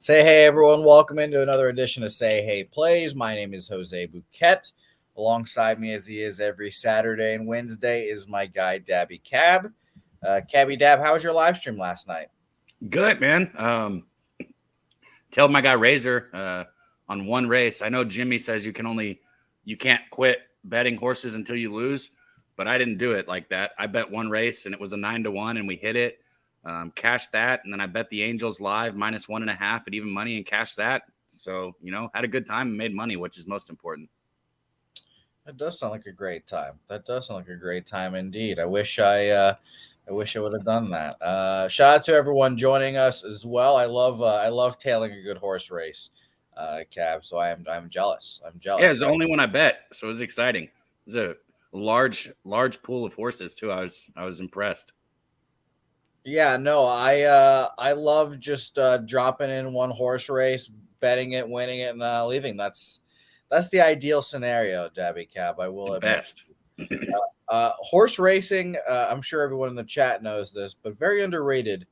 Say hey, everyone. Welcome into another edition of Say Hey Plays. My name is Jose Bouquett. Alongside me, as he is every Saturday and Wednesday, is my guy, Dabby Cab. Cabby Dab, how was your live stream last night? Good, man. Tell my guy Razor on one race. I know Jimmy says you can't quit betting horses until you lose, but I didn't do it like that. I bet one race and it was a 9-1 and we hit it. Cashed that, and then I bet the Angels live -1.5 at even money and cashed that. So, had a good time and made money, which is most important. That does sound like a great time. That does sound like a great time indeed. I wish I would have done that. Shout out to everyone joining us as well. I love tailing a good horse race, Cab. So I'm jealous. I'm jealous. Yeah, it's the only one I bet, so it was exciting. It was a large pool of horses too. I was impressed. Yeah, no, I love just dropping in one horse race, betting it, winning it, and leaving. That's the ideal scenario, Dabby Cab. I will admit. Best. Horse racing, I'm sure everyone in the chat knows this, but very underrated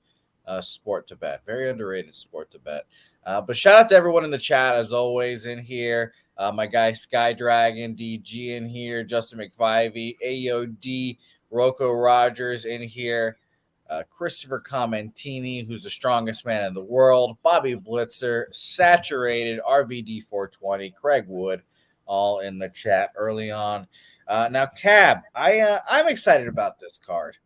sport to bet. Very underrated sport to bet. But shout out to everyone in the chat as always in here. My guy Sky Dragon, DG in here, Justin McVivey, AOD, Rocco Rogers in here. Christopher Commentini, who's the strongest man in the world, Bobby Blitzer, Saturated, RVD 420, Craig Wood, all in the chat early on. Now, Cab, I'm excited about this card.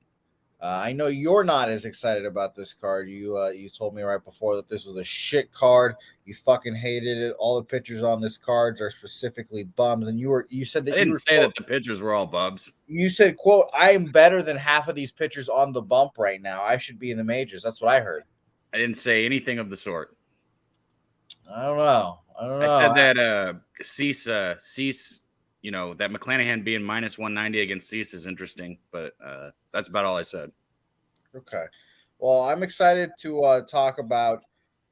I know you're not as excited about this card. You told me right before that this was a shit card. You fucking hated it. All the pictures on this card are specifically bums, and you said that I didn't say that the pictures were all bubs. You said, "quote I am better than half of these pitchers on the bump right now. I should be in the majors." That's what I heard. I didn't say anything of the sort. I don't know. I said that Cease, that McClanahan being -190 against Cease is interesting, but that's about all I said. Okay. Well, I'm excited to talk about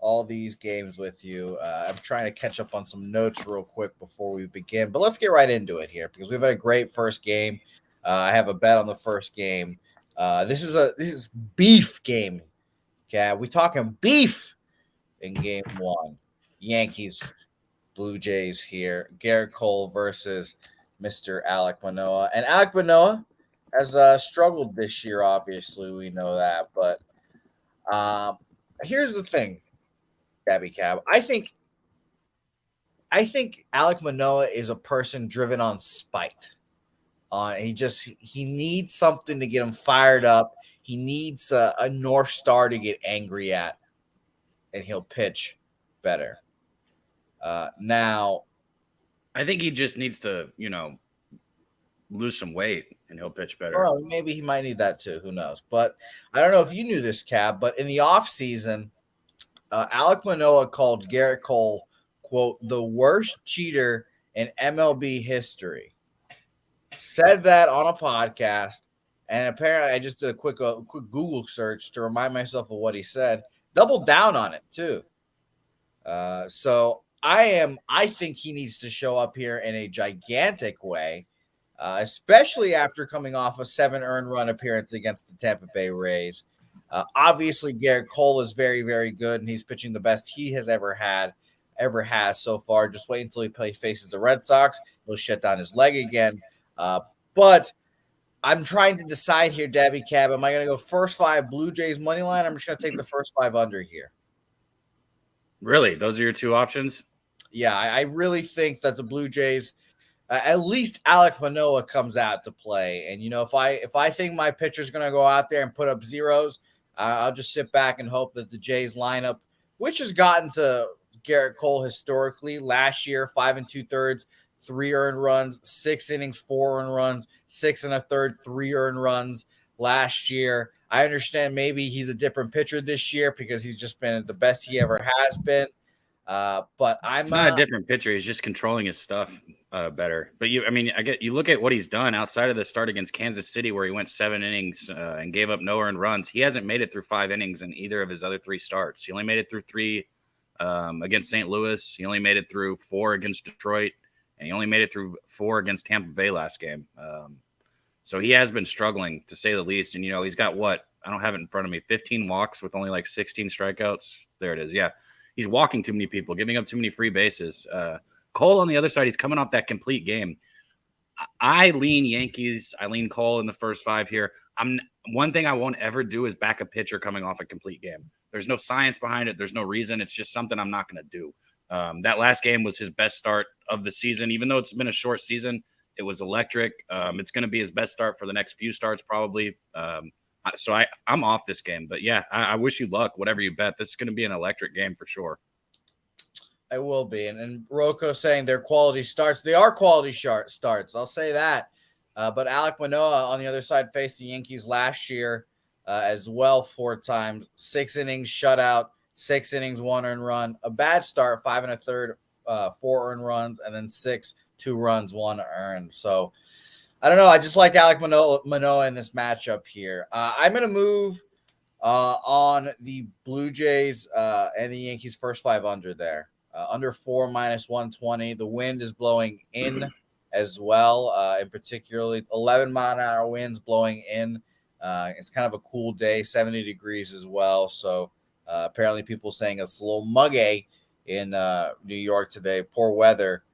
all these games with you. I'm trying to catch up on some notes real quick before we begin, but let's get right into it here because we've had a great first game. I have a bet on the first game. This is beef game. Okay, we talking beef in game one. Yankees, Blue Jays here. Garrett Cole versus Mr. Alek Manoah, and Alek Manoah has struggled this year. Obviously, we know that, but here's the thing, Gabby Cab. I think Alek Manoah is a person driven on spite. He needs something to get him fired up. He needs a North Star to get angry at, and he'll pitch better. Now, I think he just needs to, lose some weight, and he'll pitch better. Well, maybe he might need that too. Who knows? But I don't know if you knew this, Cab, but in the offseason, Alek Manoah called Garrett Cole, quote, the worst cheater in MLB history. Said that on a podcast, and apparently I just did a quick Google search to remind myself of what he said. Doubled down on it too. So I think he needs to show up here in a gigantic way, especially after coming off a 7 earned run appearance against the Tampa Bay Rays. Obviously, Garrett Cole is very, very good, and he's pitching the best he has ever has so far. Just wait until he faces the Red Sox. He'll shut down his leg again. But I'm trying to decide here, Dabby Cab. Am I going to go first 5 Blue Jays money line? I'm just going to take the first 5 under here. Really? Those are your two options? Yeah, I really think that the Blue Jays, at least Alek Manoah comes out to play. And, if I think my pitcher's going to go out there and put up zeros, I'll just sit back and hope that the Jays lineup, which has gotten to Garrett Cole historically last year, 5 2/3, 3 earned runs, 6 innings, 4 earned runs, 6 1/3, 3 earned runs last year. I understand maybe he's a different pitcher this year because he's just been the best he ever has been. But it's not a different pitcher. He's just controlling his stuff better. But you look at what he's done outside of the start against Kansas City, where he went 7 innings and gave up no earned runs. He hasn't made it through 5 innings in either of his other 3 starts. He only made it through 3 against St. Louis. He only made it through 4 against Detroit, and he only made it through 4 against Tampa Bay last game. So he has been struggling, to say the least. And, he's got I don't have it in front of me, 15 walks with only like 16 strikeouts. There it is. Yeah. He's walking too many people, giving up too many free bases. Cole on the other side, he's coming off that complete game. I lean Yankees. I lean Cole in the first 5 here. One thing I won't ever do is back a pitcher coming off a complete game. There's no science behind it. There's no reason. It's just something I'm not going to do. That last game was his best start of the season. Even though it's been a short season, it was electric. It's going to be his best start for the next few starts probably. So I'm off this game. But, yeah, I wish you luck, whatever you bet. This is going to be an electric game for sure. I will be. And Rocco saying they're quality starts. They are quality starts. I'll say that. But Alek Manoah on the other side faced the Yankees last year as well 4 times. 6 innings shutout, 6 innings, 1 earned run. A bad start, 5 1/3, 4 earned runs, and then 6, 2 runs, 1 earned. So I don't know. I just like Alek Manoah in this matchup here. I'm going to move on the Blue Jays and the Yankees first 5 under there. Under 4 minus 120. The wind is blowing in as well, and particularly 11-mile-an-hour winds blowing in. It's kind of a cool day, 70 degrees as well. So apparently people saying it's a little muggy in New York today, poor weather.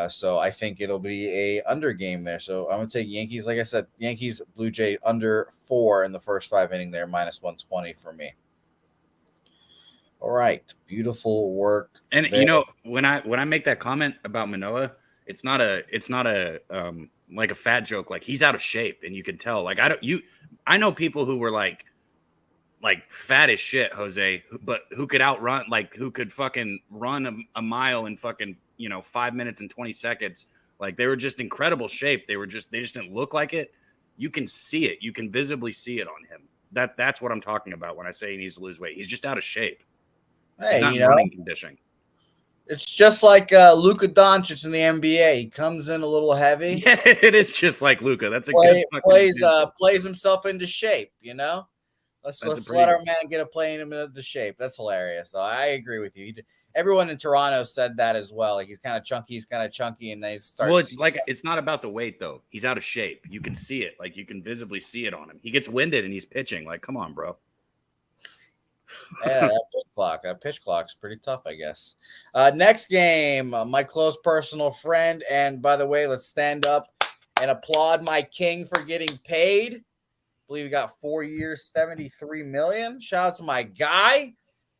So I think it'll be a under game there. So I'm going to take Yankees. Like I said, Yankees, Blue Jay under 4 in the first 5 inning there, minus 120 for me. All right, beautiful work. And there. When I make that comment about Manoah, it's not a like a fat joke. Like he's out of shape, and you can tell. Like I know people who were like fat as shit, Jose, but who could outrun, like who could fucking run a mile in fucking 5 minutes and 20 seconds. Like they were just incredible shape. They just didn't look like it. You can see it. You can visibly see it on him. That's what I'm talking about when I say he needs to lose weight. He's just out of shape. Hey, he's not running conditioning. It's just like Luka Doncic in the NBA. He comes in a little heavy. Yeah, it is just like Luka. That's a good plays himself into shape. Let's let our man get a play him into shape. That's hilarious. So I agree with you. Everyone in Toronto said that as well. Like he's kind of chunky, and then he starts. Well, it's not about the weight though. He's out of shape. You can see it. Like you can visibly see it on him. He gets winded and he's pitching. Like, come on, bro. Yeah, that pitch clock's pretty tough, I guess. Next game, my close personal friend, and by the way, let's stand up and applaud my king for getting paid. I believe he got 4 years, $73 million. Shout out to my guy,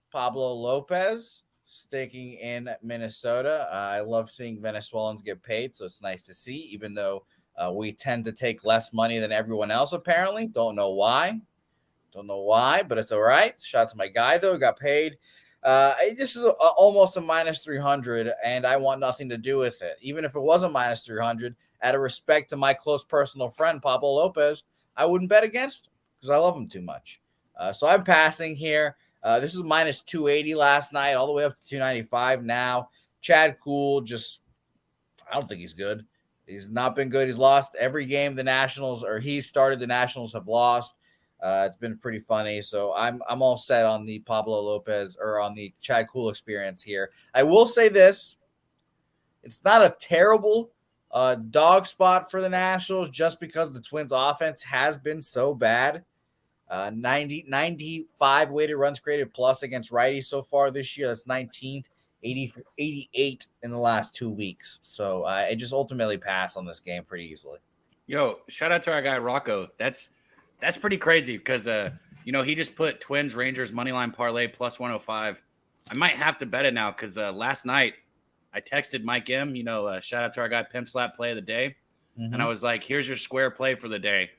Pablo Lopez, staking in Minnesota. I love seeing Venezuelans get paid, so it's nice to see, even though we tend to take less money than everyone else, apparently. Don't know why, but it's all right. Shout out to my guy, though. Got paid. This is almost a minus 300, and I want nothing to do with it. Even if it was a minus 300, out of respect to my close personal friend, Pablo Lopez, I wouldn't bet against him because I love him too much. So I'm passing here. This is minus 280 last night, all the way up to 295 now. Chad Kuhl, I don't think he's good. He's not been good. He's lost every game the Nationals have lost. It's been pretty funny. So I'm all set on the Pablo Lopez or on the Chad Kuhl experience here. I will say this. It's not a terrible dog spot for the Nationals just because the Twins offense has been so bad. 95 weighted runs created plus against righties so far this year. That's 19th, 88 in the last 2 weeks. So I just ultimately pass on this game pretty easily. Yo, shout out to our guy Rocco. That's pretty crazy because he just put Twins Rangers moneyline parlay plus 105. I might have to bet it now because last night I texted Mike M. Shout out to our guy Pimp Slap play of the day, and I was like, "Here's your square play for the day."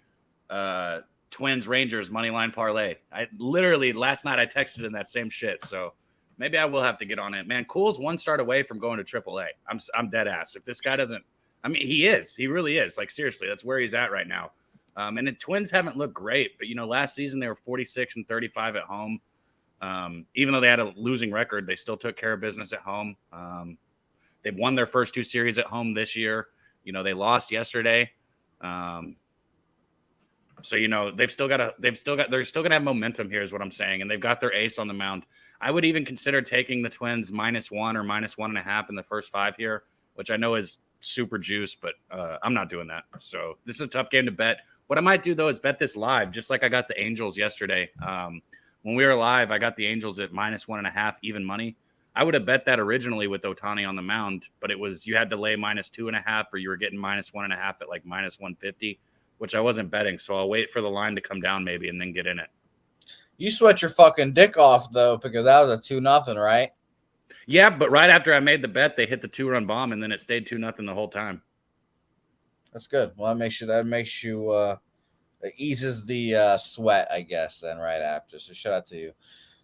Twins Rangers moneyline parlay. I literally last night I texted him that same shit. So maybe I will have to get on it, man. Kuhl's 1 start away from going to AAA. I'm dead ass. If this guy doesn't, I mean, he really is. Like seriously, that's where he's at right now. And the Twins haven't looked great, but last season they were 46 and 35 at home. Even though they had a losing record, they still took care of business at home. They've won their first 2 series at home this year. They lost yesterday. So they're still gonna have momentum here, is what I'm saying, and they've got their ace on the mound. I would even consider taking the Twins -1 or -1.5 in the first 5 here, which I know is super juice, but I'm not doing that. So this is a tough game to bet. What I might do though is bet this live, just like I got the Angels yesterday. When we were live, I got the Angels at -1.5 even money. I would have bet that originally with Ohtani on the mound, but it was you had to lay -2.5 or you were getting -1.5 at like -150, which I wasn't betting. So I'll wait for the line to come down maybe and then get in it. You sweat your fucking dick off though, because that was a 2-0, right? Yeah, but right after I made the bet, they hit the 2-run bomb and then it stayed 2-0 the whole time. That's good. Well, it eases the sweat, I guess, then right after. So shout out to you.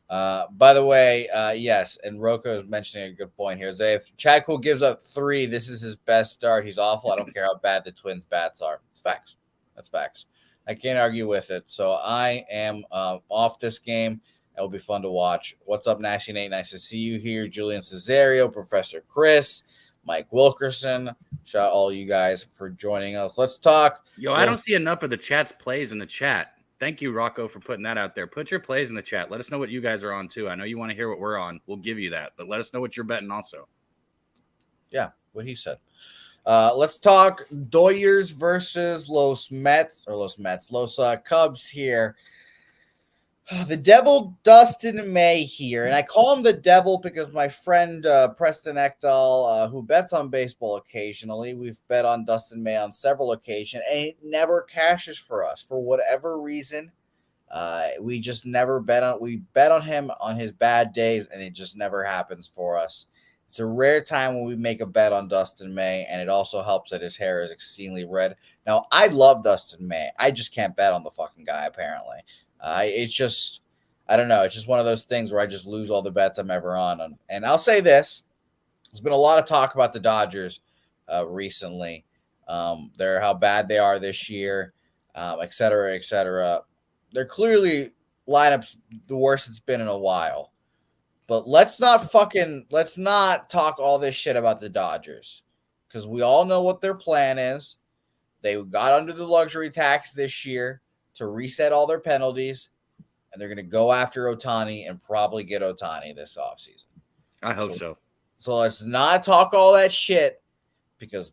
By the way, yes, and Rocco is mentioning a good point here. If Chad Cole gives up 3, this is his best start. He's awful. I don't care how bad the Twins' bats are. It's facts. That's facts. I can't argue with it. So I am off this game. It'll be fun to watch. What's up, Nasty Nate? Nice to see you here. Julian Cesario, Professor Chris, Mike Wilkerson. Shout out all you guys for joining us. Let's talk. Yo, I don't see enough of the chat's plays in the chat. Thank you, Rocco, for putting that out there. Put your plays in the chat. Let us know what you guys are on, too. I know you want to hear what we're on. We'll give you that. But let us know what you're betting also. Yeah, what he said. Let's talk Doyers versus Los Cubs here. The Devil, Dustin May here. And I call him the Devil because my friend Preston Ekdahl, who bets on baseball occasionally, we've bet on Dustin May on several occasions, and it never cashes for us. For whatever reason, we just never bet on. We bet on him on his bad days, and it just never happens for us. It's a rare time when we make a bet on Dustin May, and it also helps that his hair is exceedingly red. Now, I love Dustin May. I just can't bet on the fucking guy, apparently. It's just, I don't know. It's just one of those things where I just lose all the bets I'm ever on. And I'll say this. There's been a lot of talk about the Dodgers recently. How bad they are this year, et cetera, et cetera. They're clearly lineups the worst it's been in a while. But let's not talk all this shit about the Dodgers, because we all know what their plan is. They got under the luxury tax this year to reset all their penalties, and they're going to go after Ohtani and probably get Ohtani this offseason. I hope so. So let's not talk all that shit, because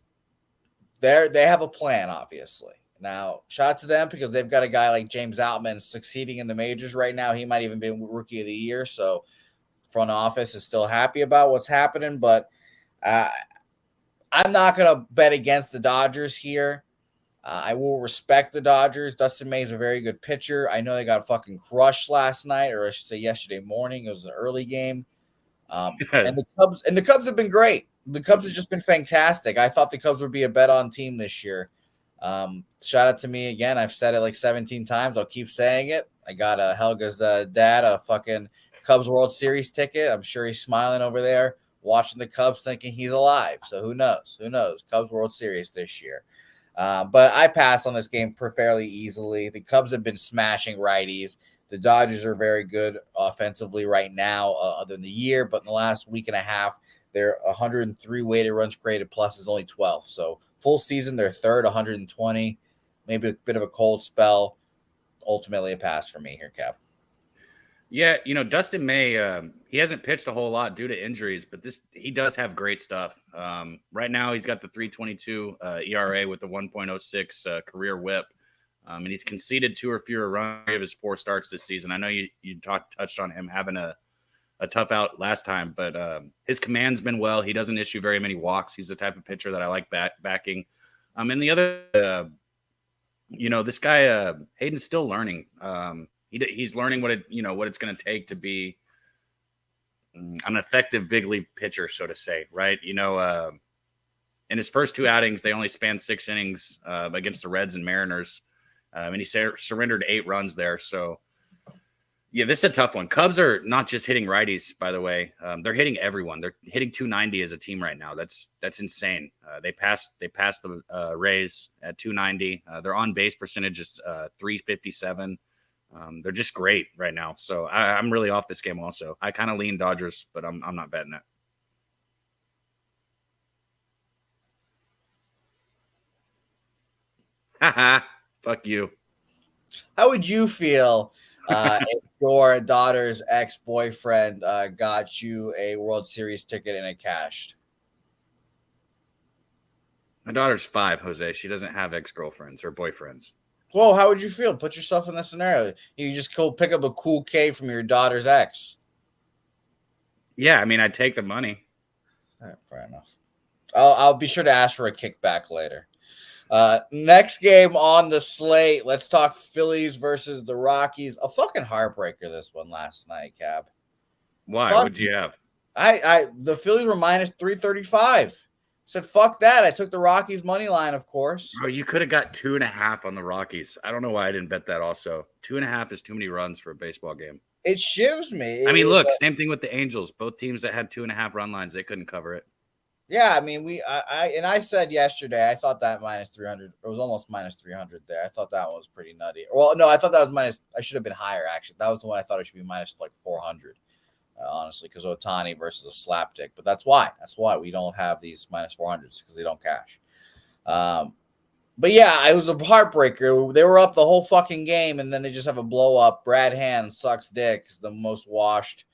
they have a plan, obviously. Now, shout out to them because they've got a guy like James Outman succeeding in the majors right now. He might even be Rookie of the Year, so front office is still happy about what's happening, but I'm not going to bet against the Dodgers here. I will respect the Dodgers. Dustin May is a very good pitcher. I know they got fucking crushed last night, or I should say yesterday morning. It was an early game. And the Cubs have been great. The Cubs have just been fantastic. I thought the Cubs would be a bet on team this year. Shout out to me again. I've said it like 17 times. I'll keep saying it. I got Helga's dad a fucking Cubs World Series ticket. I'm sure he's smiling over there watching the Cubs thinking he's alive. So who knows? Cubs World Series this year. But I pass on this game fairly easily. The Cubs have been smashing righties. The Dodgers are very good offensively right now, other than the year. But in the last week and a half, they're 103 weighted runs created plus is only 12. So full season, they're third, 120. Maybe a bit of a cold spell. Ultimately, a pass for me here, Cap. Yeah, Dustin May, he hasn't pitched a whole lot due to injuries, but he does have great stuff. Right now, he's got the 3.22 ERA with the 1.06 career WHIP, and he's conceded 2 or fewer runs of his 4 starts this season. I know you touched on him having a tough out last time, but his command's been well. He doesn't issue very many walks. He's the type of pitcher that I like backing. And the other, this guy Hayden's still learning. He's learning what it's going to take to be an effective big league pitcher, so to say, right? In his first 2 outings, they only spanned 6 innings against the Reds and Mariners, and he surrendered 8 runs there. So, yeah, this is a tough one. Cubs are not just hitting righties, by the way. They're hitting everyone. They're hitting 290 as a team right now. That's insane. They passed the Rays at 290. Their on base percentage is 357. They're just great right now. So I'm really off this game also. I kind of lean Dodgers, but I'm not betting it. Haha, fuck you. How would you feel if your daughter's ex-boyfriend got you a World Series ticket and it cashed? My daughter's 5, Jose. She doesn't have ex-girlfriends or boyfriends. Well, how would you feel? Put yourself in this scenario. You just go pick up a cool K from your daughter's ex. Yeah, I mean, I'd take the money. All right, fair enough. I'll be sure to ask for a kickback later. Next game on the slate. Let's talk Phillies versus the Rockies. A fucking heartbreaker this one last night, Cab. Why? Fuck. What'd you have? The Phillies were minus 335. Said fuck that. I took the Rockies money line, of course. Bro, you could have got 2.5 on the Rockies. I don't know why I didn't bet that also. 2.5 is too many runs for a baseball game. It shivs me. I mean, look, same thing with the Angels. Both teams that had 2.5 run lines, they couldn't cover it. Yeah, I mean, I said yesterday, I thought that minus 300, it was almost minus 300 there. I thought that one was pretty nutty. Well, no, I thought that was minus, I should have been higher, actually. That was the one I thought it should be minus like 400, honestly, because Otani versus a slapdick. But that's why. That's why we don't have these minus 400s, because they don't cash. But yeah, it was a heartbreaker. They were up the whole fucking game, and then they just have a blow up. Brad Hand sucks dick, the most washed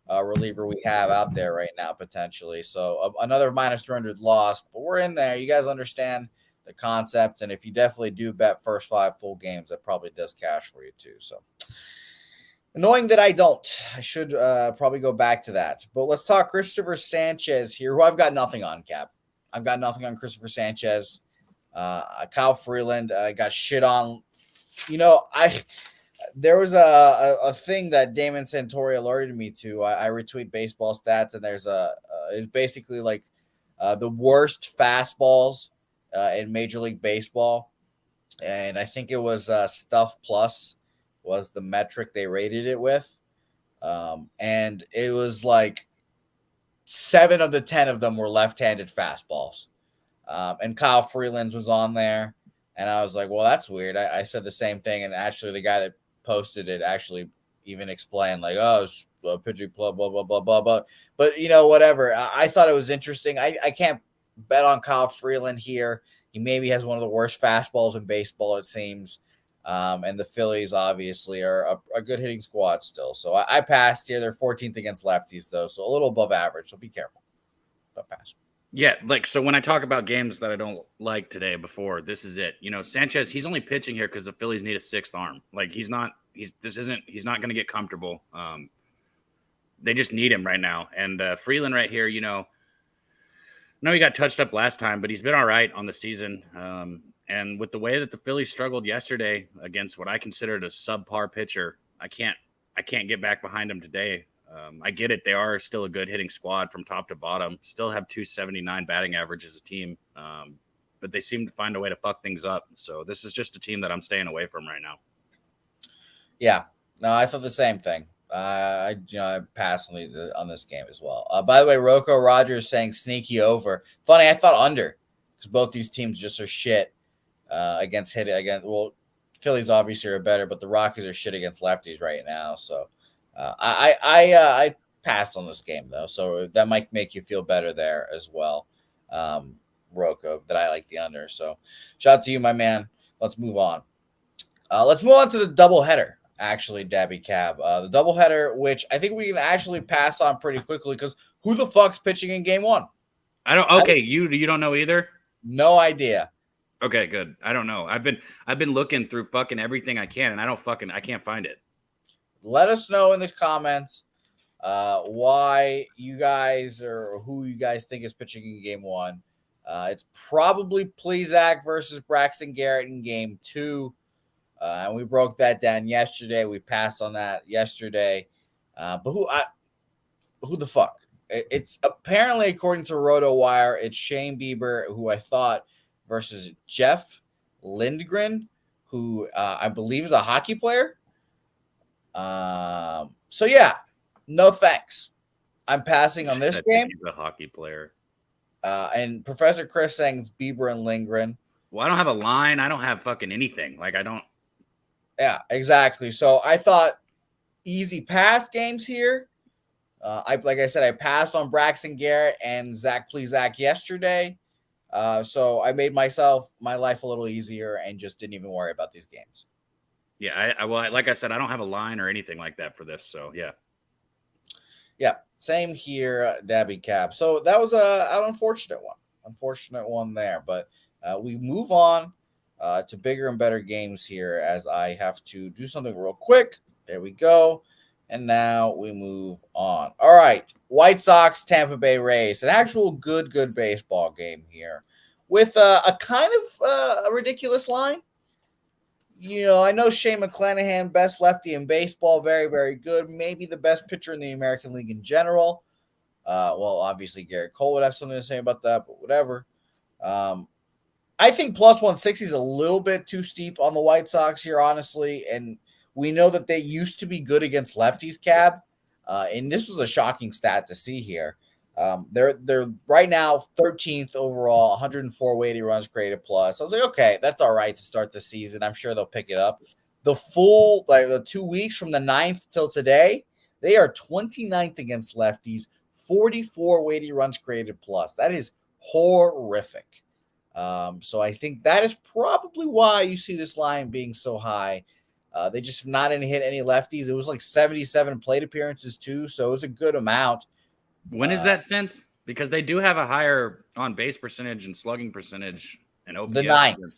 reliever we have out there right now, potentially. So another minus 300 loss, but we're in there. You guys understand the concept. And if you definitely do bet first 5 full games, that probably does cash for you too. So annoying that I don't. I should probably go back to that. But let's talk Christopher Sanchez here, who I've got nothing on, Cap. I've got nothing on Christopher Sanchez. Kyle Freeland got shit on. There was a thing that Damon Santori alerted me to. I retweet baseball stats, and there's it's basically like the worst fastballs in Major League Baseball, and I think it was Stuff Plus was the metric they rated it with, and it was like 7 of the 10 of them were left-handed fastballs, and Kyle Freeland's was on there, and I was like, well, that's weird. I said the same thing, and actually the guy that posted it actually even explained like, oh, it's pitching blah blah blah blah blah blah. But whatever. I thought it was interesting. I can't bet on Kyle Freeland here. He maybe has one of the worst fastballs in baseball, it seems. And the Phillies obviously are a good hitting squad still. So I passed here. They're 14th against lefties though, so a little above average. So be careful. But pass. Yeah, like so when I talk about games that I don't like today before, this is it. Sanchez, he's only pitching here because the Phillies need a 6th arm. Like he's not going to get comfortable. They just need him right now. And Freeland right here, I know he got touched up last time, but he's been all right on the season. And with the way that the Phillies struggled yesterday against what I considered a subpar pitcher, I can't get back behind him today. I get it. They are still a good hitting squad from top to bottom, still have 279 batting average as a team. But they seem to find a way to fuck things up. So this is just a team that I'm staying away from right now. Yeah, no, I thought the same thing. I passed on this game as well. By the way, Rocco Rogers saying sneaky over. Funny, I thought under because both these teams just are shit against hitting again. Well, Phillies obviously are better, but the Rockies are shit against lefties right now. So I passed on this game though, so that might make you feel better there as well, Rocco. That I like the under. So shout out to you, my man. Let's move on. Let's move on to the doubleheader. Actually, Dabby Cab, the doubleheader, which I think we can actually pass on pretty quickly because who the fuck's pitching in game 1? I don't. Okay, you don't know either. No idea. Okay, good. I don't know. I've been looking through fucking everything I can, and I can't find it. Let us know in the comments why you guys or who you guys think is pitching in game 1. It's probably Plesac versus Braxton Garrett in game 2. And we broke that down yesterday. We passed on that yesterday. But who the fuck? It's apparently, according to RotoWire, it's Shane Bieber, who I thought, versus Jeff Lindgren, who I believe is a hockey player. So yeah, no thanks. I'm passing on this game. He's a hockey player. And Professor Chris saying it's Bieber and Lindgren. Well, I don't have a line. I don't have fucking anything. Like I don't. Yeah, exactly. So I thought easy pass games here. Like I said, I passed on Braxton Garrett and Zach Plesac yesterday. So I made my life a little easier and just didn't even worry about these games. Yeah, well, like I said, I don't have a line or anything like that for this. So yeah. Yeah, same here, Dabby Cab. So that was an unfortunate one there. But we move on to bigger and better games here as I have to do something real quick. There we go. And now we move on. All right. White Sox, Tampa Bay Rays. An actual good baseball game here with a kind of a ridiculous line. I know Shane McClanahan, best lefty in baseball, very good. Maybe the best pitcher in the American League in general. Well, obviously Garrett Cole would have something to say about that, but whatever. I think plus 160 is a little bit too steep on the White Sox here, honestly. And we know that they used to be good against lefties, Cab. And this was a shocking stat to see here. They're right now 13th overall, 104 weighted runs created plus. I was like, okay, that's all right to start the season. I'm sure they'll pick it up. The 2 weeks from the 9th till today, they are 29th against lefties, 44 weighted runs created plus. That is horrific. So I think that is probably why you see this line being so high. They just have not hit any lefties. It was like 77 plate appearances too, so it was a good amount. When is that since? Because they do have a higher on base percentage and slugging percentage and OPS. The 9th,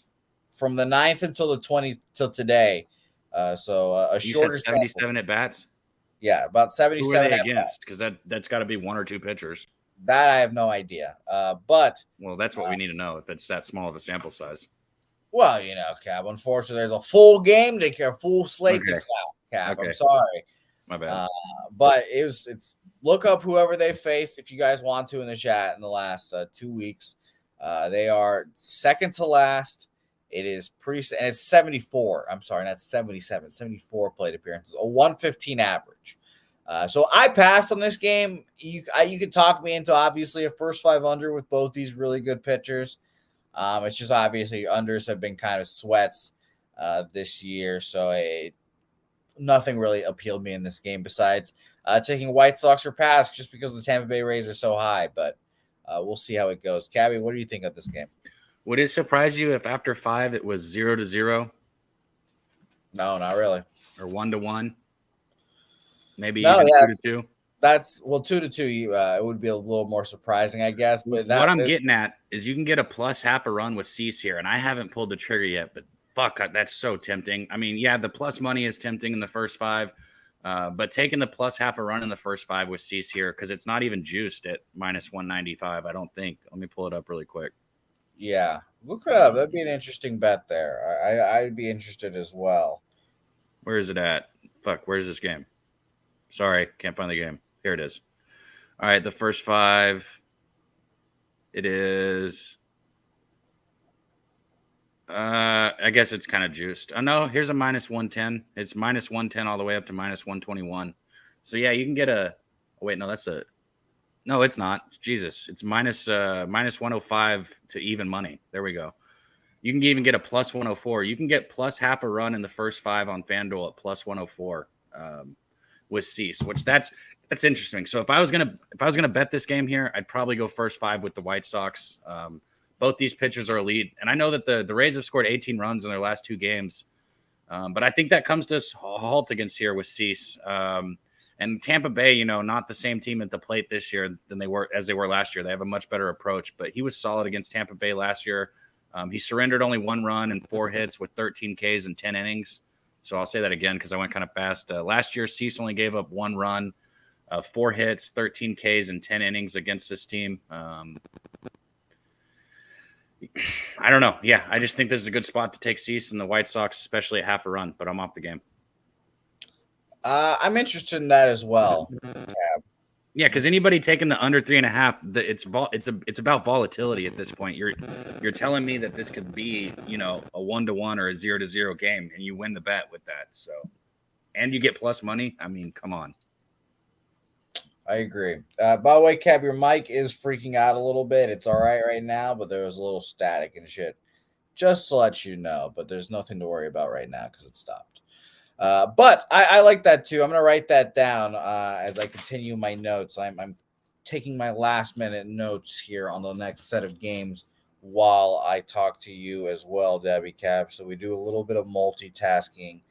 from the 9th until the 20th till today. So a you shorter said 77 at bats. Yeah, about 77. Who are they against? Because that's got to be one or two pitchers. That I have no idea. But that's what we need to know if it's that small of a sample size. Well, Cab. Unfortunately, there's a full game to care, full slate to Cab. Okay. I'm sorry. My bad. But it's look up whoever they faced if you guys want to in the chat in the last 2 weeks. They are second to last. It is and it's 74. I'm sorry, not 77. 74 plate appearances, a 115 average. So I passed on this game. You could talk me into obviously a first 500 with both these really good pitchers. It's just obviously unders have been kind of sweats this year, so nothing really appealed me in this game besides taking White Sox or pass just because the Tampa Bay Rays are so high. But we'll see how it goes. Cabby, what do you think of this game? Would it surprise you if after 5 it was 0-0? No, not really. Or 1-1? Maybe no, even 2-2? That's 2-2. It would be a little more surprising, I guess. But what I'm getting at is you can get a plus half a run with Cease here, and I haven't pulled the trigger yet, but fuck, that's so tempting. I mean, yeah, the plus money is tempting in the first 5, but taking the plus half a run in the first 5 with Cease here, because it's not even juiced at minus 195, I don't think. Let me pull it up really quick. Yeah, look it up. That'd be an interesting bet there. I'd be interested as well. Where is it at? Fuck, where's this game? Sorry, can't find the game. Here it is. All right, the first 5. It is. I guess it's kind of juiced. Oh no, here's a minus 110. It's minus 110 all the way up to minus 121. So yeah, you can get a. Oh, wait, no, that's a. No, it's not. Jesus, it's minus 105 to even money. There we go. You can even get a plus 104. You can get plus half a run in the first 5 on FanDuel at plus 104 with Cease, which that's interesting. So if I was gonna bet this game here, I'd probably go first 5 with the White Sox. Both these pitchers are elite, and I know that the Rays have scored 18 runs in their last 2 games, but I think that comes to a halt against here with Cease. And Tampa Bay, not the same team at the plate this year than they were last year. They have a much better approach, but he was solid against Tampa Bay last year. He surrendered only 1 run and 4 hits with 13 Ks in 10 innings. So I'll say that again because I went kind of fast. Last year, Cease only gave up 1 run, 4 hits, 13 Ks in 10 innings against this team. I don't know. Yeah, I just think this is a good spot to take Cease and the White Sox, especially at half a run, but I'm off the game. I'm interested in that as well. Yeah, because anybody taking the under 3.5, it's about volatility at this point. You're telling me that this could be a 1-1 or a 0-0 game, and you win the bet with that. So, and you get plus money. I mean, come on. I agree. By the way, Cab, your mic is freaking out a little bit. It's all right now, but there was a little static and shit. Just to let you know, but there's nothing to worry about right now because it stopped. But I like that too. I'm going to write that down as I continue my notes. I'm taking my last minute notes here on the next set of games while I talk to you as well, Debbie Cap. So we do a little bit of multitasking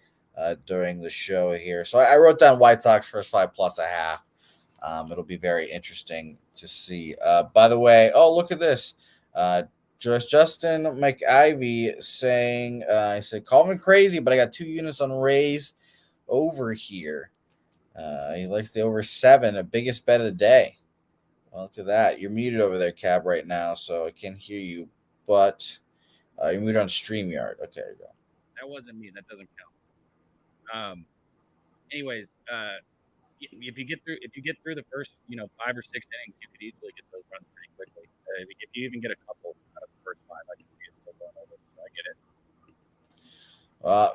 during the show here. So I wrote down White Sox first 5 plus a half. It'll be very interesting to see. By the way, look at this. Justin McIvy saying, I said, call me crazy, but I got 2 units on Rays over here. He likes the over 7, the biggest bet of the day. Well, look at that. You're muted over there, Cab, right now, so I can't hear you. But you're muted on StreamYard. Okay, there you go. That wasn't me. That doesn't count. Anyways, if you get through the first 5 or 6 innings, you could easily get those runs pretty quickly. If you even get a couple out of the first 5, I can see it still going over. So I get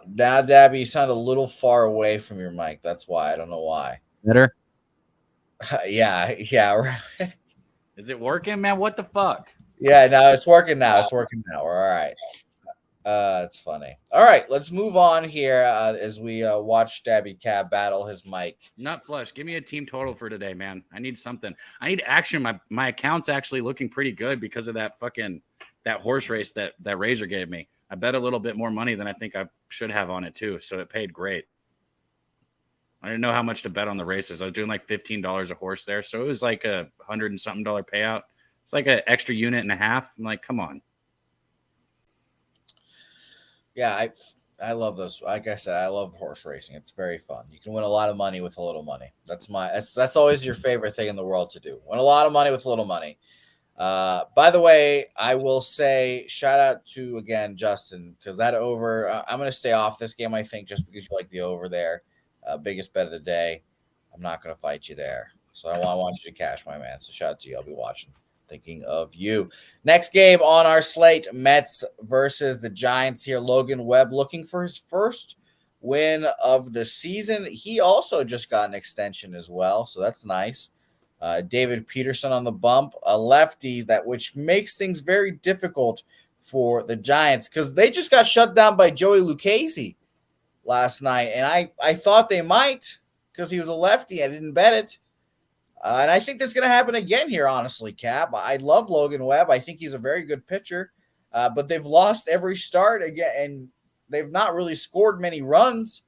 it. Now, Dabby, you sound a little far away from your mic. That's why. I don't know why. Better? Yeah. Right. Is it working, man? What the fuck? Yeah, no, it's working now. It's working now. We're all right. It's funny. All right, let's move on here as we watch Dabby Cab battle his mic. Nut flush. Give me a team total for today, man. I need something. I need action. My account's actually looking pretty good because of that horse race that Razor gave me. I bet a little bit more money than I think I should have on it too, so it paid great. I didn't know how much to bet on the races. I was doing like $15 a horse there, so it was like a $100 and something payout. It's like an extra unit and a half. I'm like, come on. Yeah, I love those. Like I said, I love horse racing. It's very fun. You can win a lot of money with a little money. That's always your favorite thing in the world to do. Win a lot of money with a little money. By the way, I will say shout out to again Justin, because that over. I'm going to stay off this game, I think, just because you like the over there. Biggest bet of the day. I'm not going to fight you there, so I want you to cash, my man. So shout out to you. I'll be watching. Thinking of you. Next game on our slate, Mets versus the Giants here. Logan Webb looking for his first win of the season. He also just got an extension as well, so that's nice. David Peterson on the bump, a lefty, which makes things very difficult for the Giants because they just got shut down by Joey Lucchesi last night, and I thought they might because he was a lefty. I didn't bet it. And I think that's going to happen again here, honestly, Cap. I love Logan Webb. I think he's a very good pitcher, but they've lost every start again, and they've not really scored many runs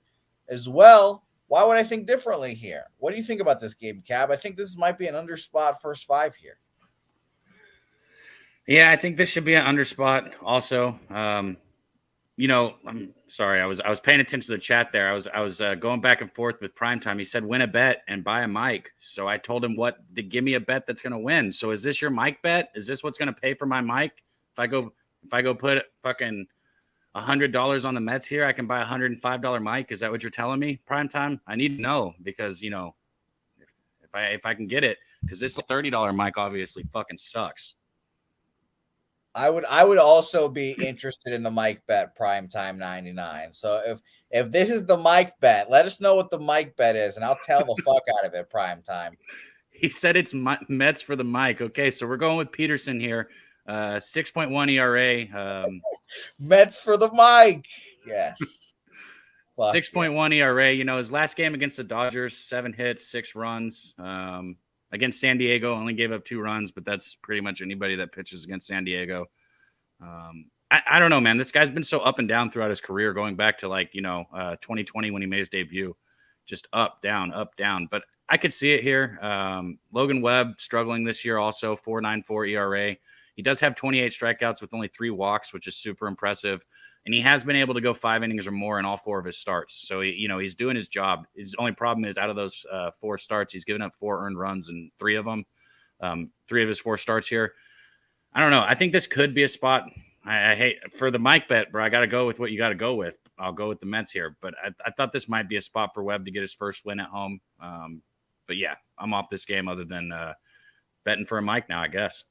as well. Why would I think differently here? What do you think about this game, Cap? I think this might be an underspot first 5 here. Yeah, I think this should be an underspot also. I'm sorry. I was paying attention to the chat there. I was going back and forth with Primetime. He said win a bet and buy a mic. So I told him to give me a bet that's going to win. So is this your mic bet? Is this what's going to pay for my mic? If I go put fucking $100 on the Mets here, I can buy a $105 mic. Is that what you're telling me, Primetime? I need to know because if I can get it, because this $30 mic obviously fucking sucks. I would also be interested in the Mike bet Primetime 99. So if this is the Mike bet, let us know what the Mike bet is, and I'll tell the fuck out of it Primetime. He said it's Mets for the Mike. Okay, so we're going with Peterson here. 6.1 ERA. Mets for the Mike. Yes. 6.1 ERA. His last game against the Dodgers, 7 hits, 6 runs. Against San Diego, only gave up 2 runs, but that's pretty much anybody that pitches against San Diego. I don't know, man. This guy's been so up and down throughout his career, going back to 2020 when he made his debut. Just up, down, up, down. But I could see it here. Logan Webb struggling this year also, 4.94 ERA. He does have 28 strikeouts with only 3 walks, which is super impressive. And he has been able to go 5 innings or more in all 4 of his starts. So, he's doing his job. His only problem is out of those 4 starts, he's given up 4 earned runs in 3 of them. 3 of his 4 starts here. I don't know. I think this could be a spot. I hate for the Mike bet, bro. I got to go with what you got to go with. I'll go with the Mets here. But I thought this might be a spot for Webb to get his first win at home. But yeah, I'm off this game other than betting for a Mike now, I guess.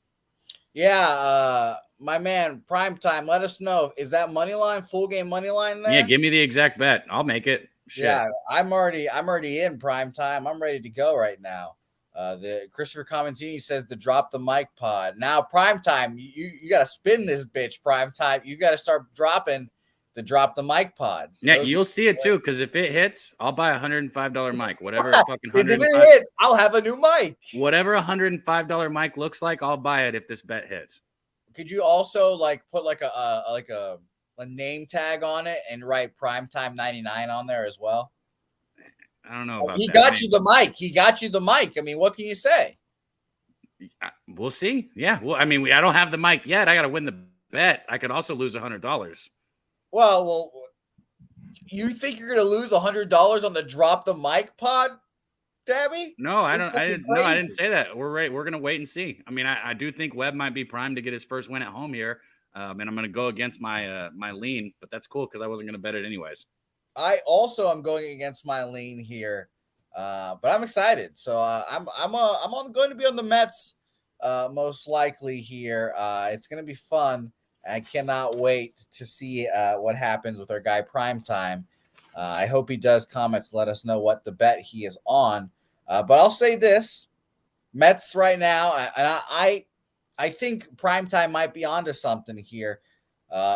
Yeah, my man, Primetime, let us know. Is that money line, full game money line there? Yeah, give me the exact bet. I'll make it. Shit. Yeah, I'm already in Primetime. I'm ready to go right now. The Christopher Commentini says to drop the mic pod. Now, Primetime, you got to spin this bitch, Primetime. You got to start dropping the drop the mic pods. Yeah, you'll see it too, because if it hits, I'll buy a $105 mic. Whatever fucking if it hits, I'll have a new mic. Whatever $105 mic looks like, I'll buy it if this bet hits. Could you also put a name tag on it and write Primetime 99 on there as well? I don't know about he that. got you the mic. He got you the mic. I mean, what can you say? We'll see. Yeah. Well, I mean, I don't have the mic yet. I got to win the bet. I could also lose $100. Well, you think you're going to lose $100 on the drop the mic pod? Dabby? No, I You're don't. fucking I didn't crazy. say that. We're right. We're gonna wait and see. I mean, I do think Webb might be primed to get his first win at home here, and I'm gonna go against my my lean, but that's cool because I wasn't gonna bet it anyways. I also am going against my lean here, but I'm excited. So going to be on the Mets most likely here. It's going to be fun. I cannot wait to see what happens with our guy Primetime. I hope he does comment to let us know what the bet he is on. But I'll say this: Mets right now, and I think Primetime might be onto something here.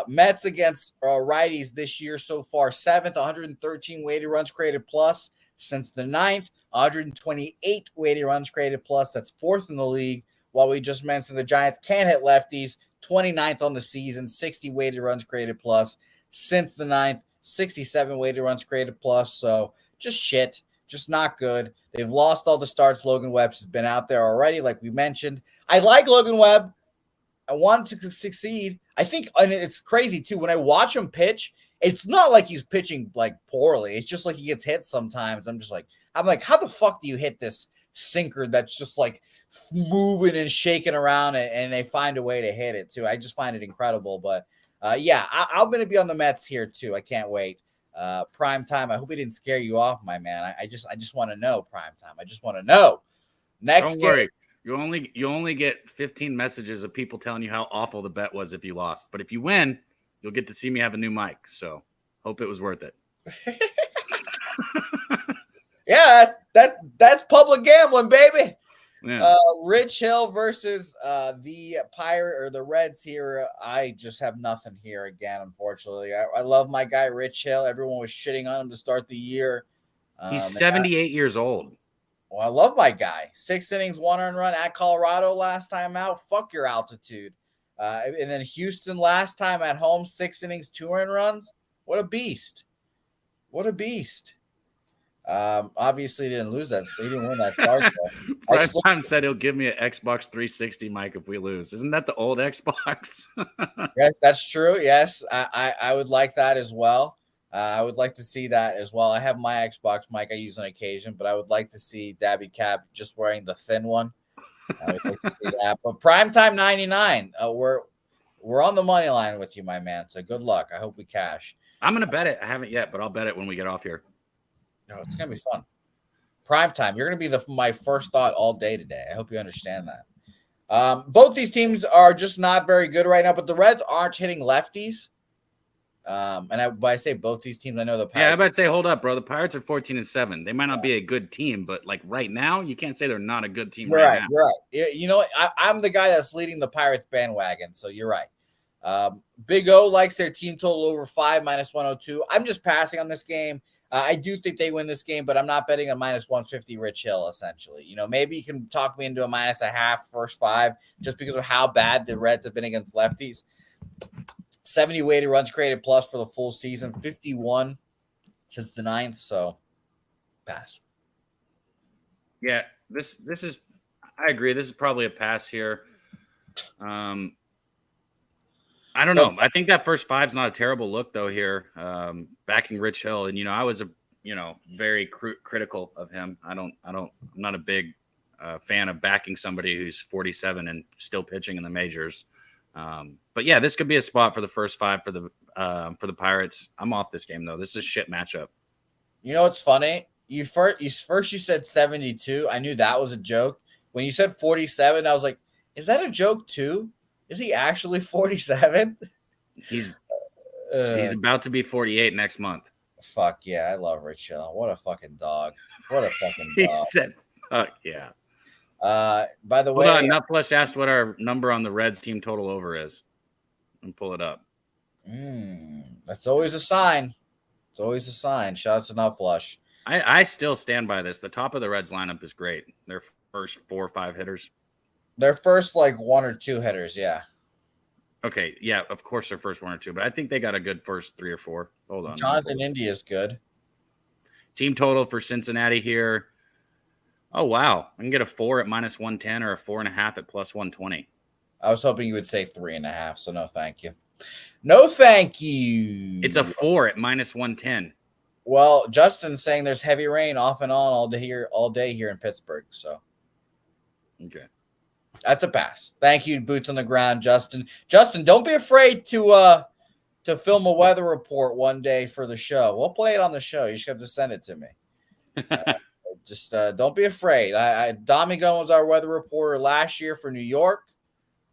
Mets against righties this year so far, seventh, 113 weighted runs created plus since the ninth, 128 weighted runs created plus. That's fourth in the league. While we just mentioned the Giants can't hit lefties, 29th on the season, 60 weighted runs created plus since the ninth, 67 weighted runs created plus. So just shit, just not good. They've lost all the starts. Logan Webb has been out there already, like we mentioned. I like Logan Webb. I want him to succeed. I think, and it's crazy too. When I watch him pitch, it's not like he's pitching like poorly. It's just like he gets hit sometimes. I'm like, how the fuck do you hit this sinker that's just like moving and shaking around and they find a way to hit it too? I just find it incredible. But yeah, I'm going to be on the Mets here too. I can't wait. Prime time. I hope he didn't scare you off, my man. I just want to know prime time. I just want to know. Next Don't game. worry. You only get 15 messages of people telling you how awful the bet was if you lost. But if you win, you'll get to see me have a new mic. So hope it was worth it. Yeah, that's public gambling, baby. Yeah. Rich Hill versus the Pirate or the Reds here. I just have nothing here again, unfortunately. I love my guy Rich Hill. Everyone was shitting on him to start the year. He's 78 years old. Well, I love my guy. 6 innings, 1 earned run at Colorado last time out. Fuck your altitude. And then Houston last time at home, 6 innings, 2 earned runs. What a beast. What a beast. Obviously he didn't lose that. So he didn't win that start. Prime Time said he'll give me an Xbox 360 mic if we lose. Isn't that the old Xbox? Yes, that's true. Yes, I would like that as well. I would like to see that as well. I have my Xbox mic I use on occasion, but I would like to see Dabby Cap just wearing the thin one. I would like to see that. But Primetime 99, we're on the money line with you, my man. So good luck. I hope we cash. I'm going to bet it. I haven't yet, but I'll bet it when we get off here. No, it's going to be fun. Primetime, you're going to be my first thought all day today. I hope you understand that. Both these teams are just not very good right now, but the Reds aren't hitting lefties. And I say both these teams, I know the Pirates. Yeah, I about to say, hold up, bro. The Pirates are 14-7. They might not be a good team, but like right now, you can't say they're not a good team right now. You're right. You know what? I'm the guy that's leading the Pirates bandwagon, so you're right. Big O likes their team total over 5 minus 102. I'm just passing on this game. I do think they win this game, but I'm not betting a minus 150 Rich Hill, essentially. You know, maybe you can talk me into a minus a half first 5 just because of how bad the Reds have been against lefties. 70 weighted runs created plus for the full season, 51 since the 9th. So pass. Yeah, this is, I agree. This is probably a pass here. I don't know. I think that first 5's not a terrible look though here. Backing Rich Hill. And, I was very critical of him. I'm not a big fan of backing somebody who's 47 and still pitching in the majors. But yeah, this could be a spot for the first 5 for the Pirates. I'm off this game though. This is a shit matchup. You know what's funny? You said 72. I knew that was a joke. When you said 47, I was like, is that a joke too? Is he actually 47? He's about to be 48 next month. Fuck yeah, I love Rich Hill. What a fucking dog. What a fucking dog. He said, fuck yeah. By the way, hold on. Nutflesh asked what our number on the Reds team total over is. And pull it up. That's always a sign. It's always a sign. Shout out to Nutflesh. I still stand by this. The top of the Reds lineup is great. Their first 4 or 5 hitters. Their first 1 or 2 hitters, yeah. Okay, yeah, of course their first 1 or 2, but I think they got a good first 3 or 4. Hold on. Jonathan India is good. Team total for Cincinnati here. Oh, wow. I can get a 4 at minus 110 or a 4.5 at plus 120. I was hoping you would say 3.5, so no thank you. No thank you. It's a 4 at minus 110. Well, Justin's saying there's heavy rain off and on all day here in Pittsburgh. So Okay. that's a pass. Thank you, boots on the ground, Justin. Justin, don't be afraid to film a weather report one day for the show. We'll play it on the show. You just have to send it to me. Just don't be afraid. Dommy Gunn was our weather reporter last year for New York.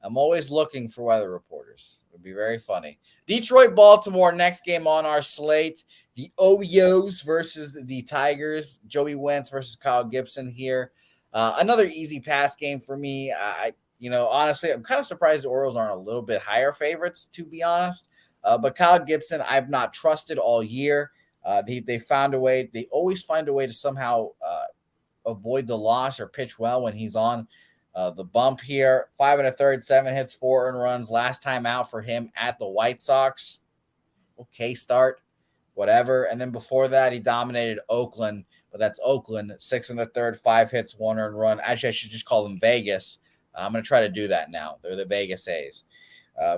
I'm always looking for weather reporters. It would be very funny. Detroit, Baltimore, next game on our slate. The Orioles versus the Tigers. Joey Wentz versus Kyle Gibson here. Another easy pass game for me. Honestly, I'm kind of surprised the Orioles aren't a little bit higher favorites, to be honest. But Kyle Gibson, I've not trusted all year. They found a way. They always find a way to somehow avoid the loss or pitch well when he's on the bump here. 5 1/3, 7 hits, 4 earned runs. Last time out for him at the White Sox. Okay, start, whatever. And then before that, he dominated Oakland, but that's Oakland. 6 1/3, 5 hits, 1 earned run. Actually, I should just call them Vegas. I'm going to try to do that now. They're the Vegas A's.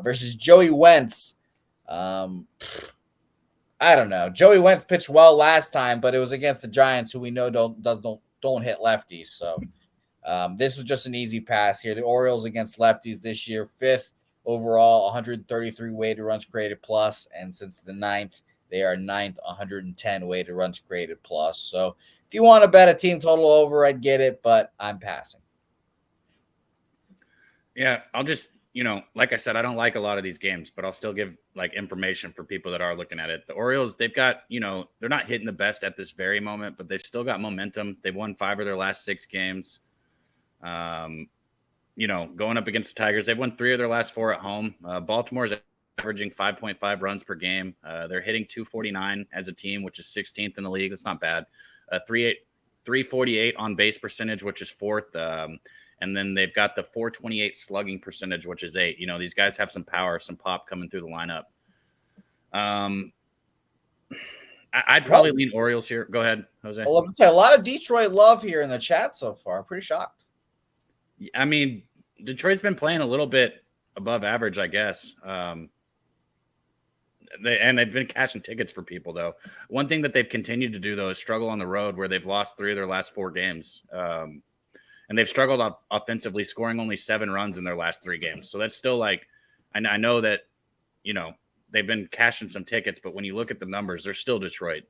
Versus Joey Wentz. I don't know. Joey Wentz pitched well last time, but it was against the Giants, who we know don't hit lefties. So this was just an easy pass here. The Orioles against lefties this year, 5th overall, 133 weighted runs created plus, and since the 9th, they are 9th, 110 weighted runs created plus. So if you want to bet a team total over, I'd get it, but I'm passing. Yeah, I'll just, like I said, I don't like a lot of these games, but I'll still give like information for people that are looking at it. The Orioles, they've got, they're not hitting the best at this very moment, but they've still got momentum. They've won 5 of their last 6 games. Going up against the Tigers, they've won 3 of their last 4 at home. Baltimore is averaging 5.5 runs per game. They're hitting 249 as a team, which is 16th in the league. That's not bad. 348 on base percentage, which is 4th. And then they've got the 428 slugging percentage, which is 8. These guys have some power, some pop coming through the lineup. I'd probably lean Orioles here. Go ahead, Jose. Well, let's say a lot of Detroit love here in the chat so far. I'm pretty shocked. I mean, Detroit's been playing a little bit above average, I guess. They've been cashing tickets for people, though. One thing that they've continued to do, though, is struggle on the road, where they've lost 3 of their last 4 games. And they've struggled offensively, scoring only 7 runs in their last 3 games. So that's still like, I know that, they've been cashing some tickets, but when you look at the numbers, they're still Detroit.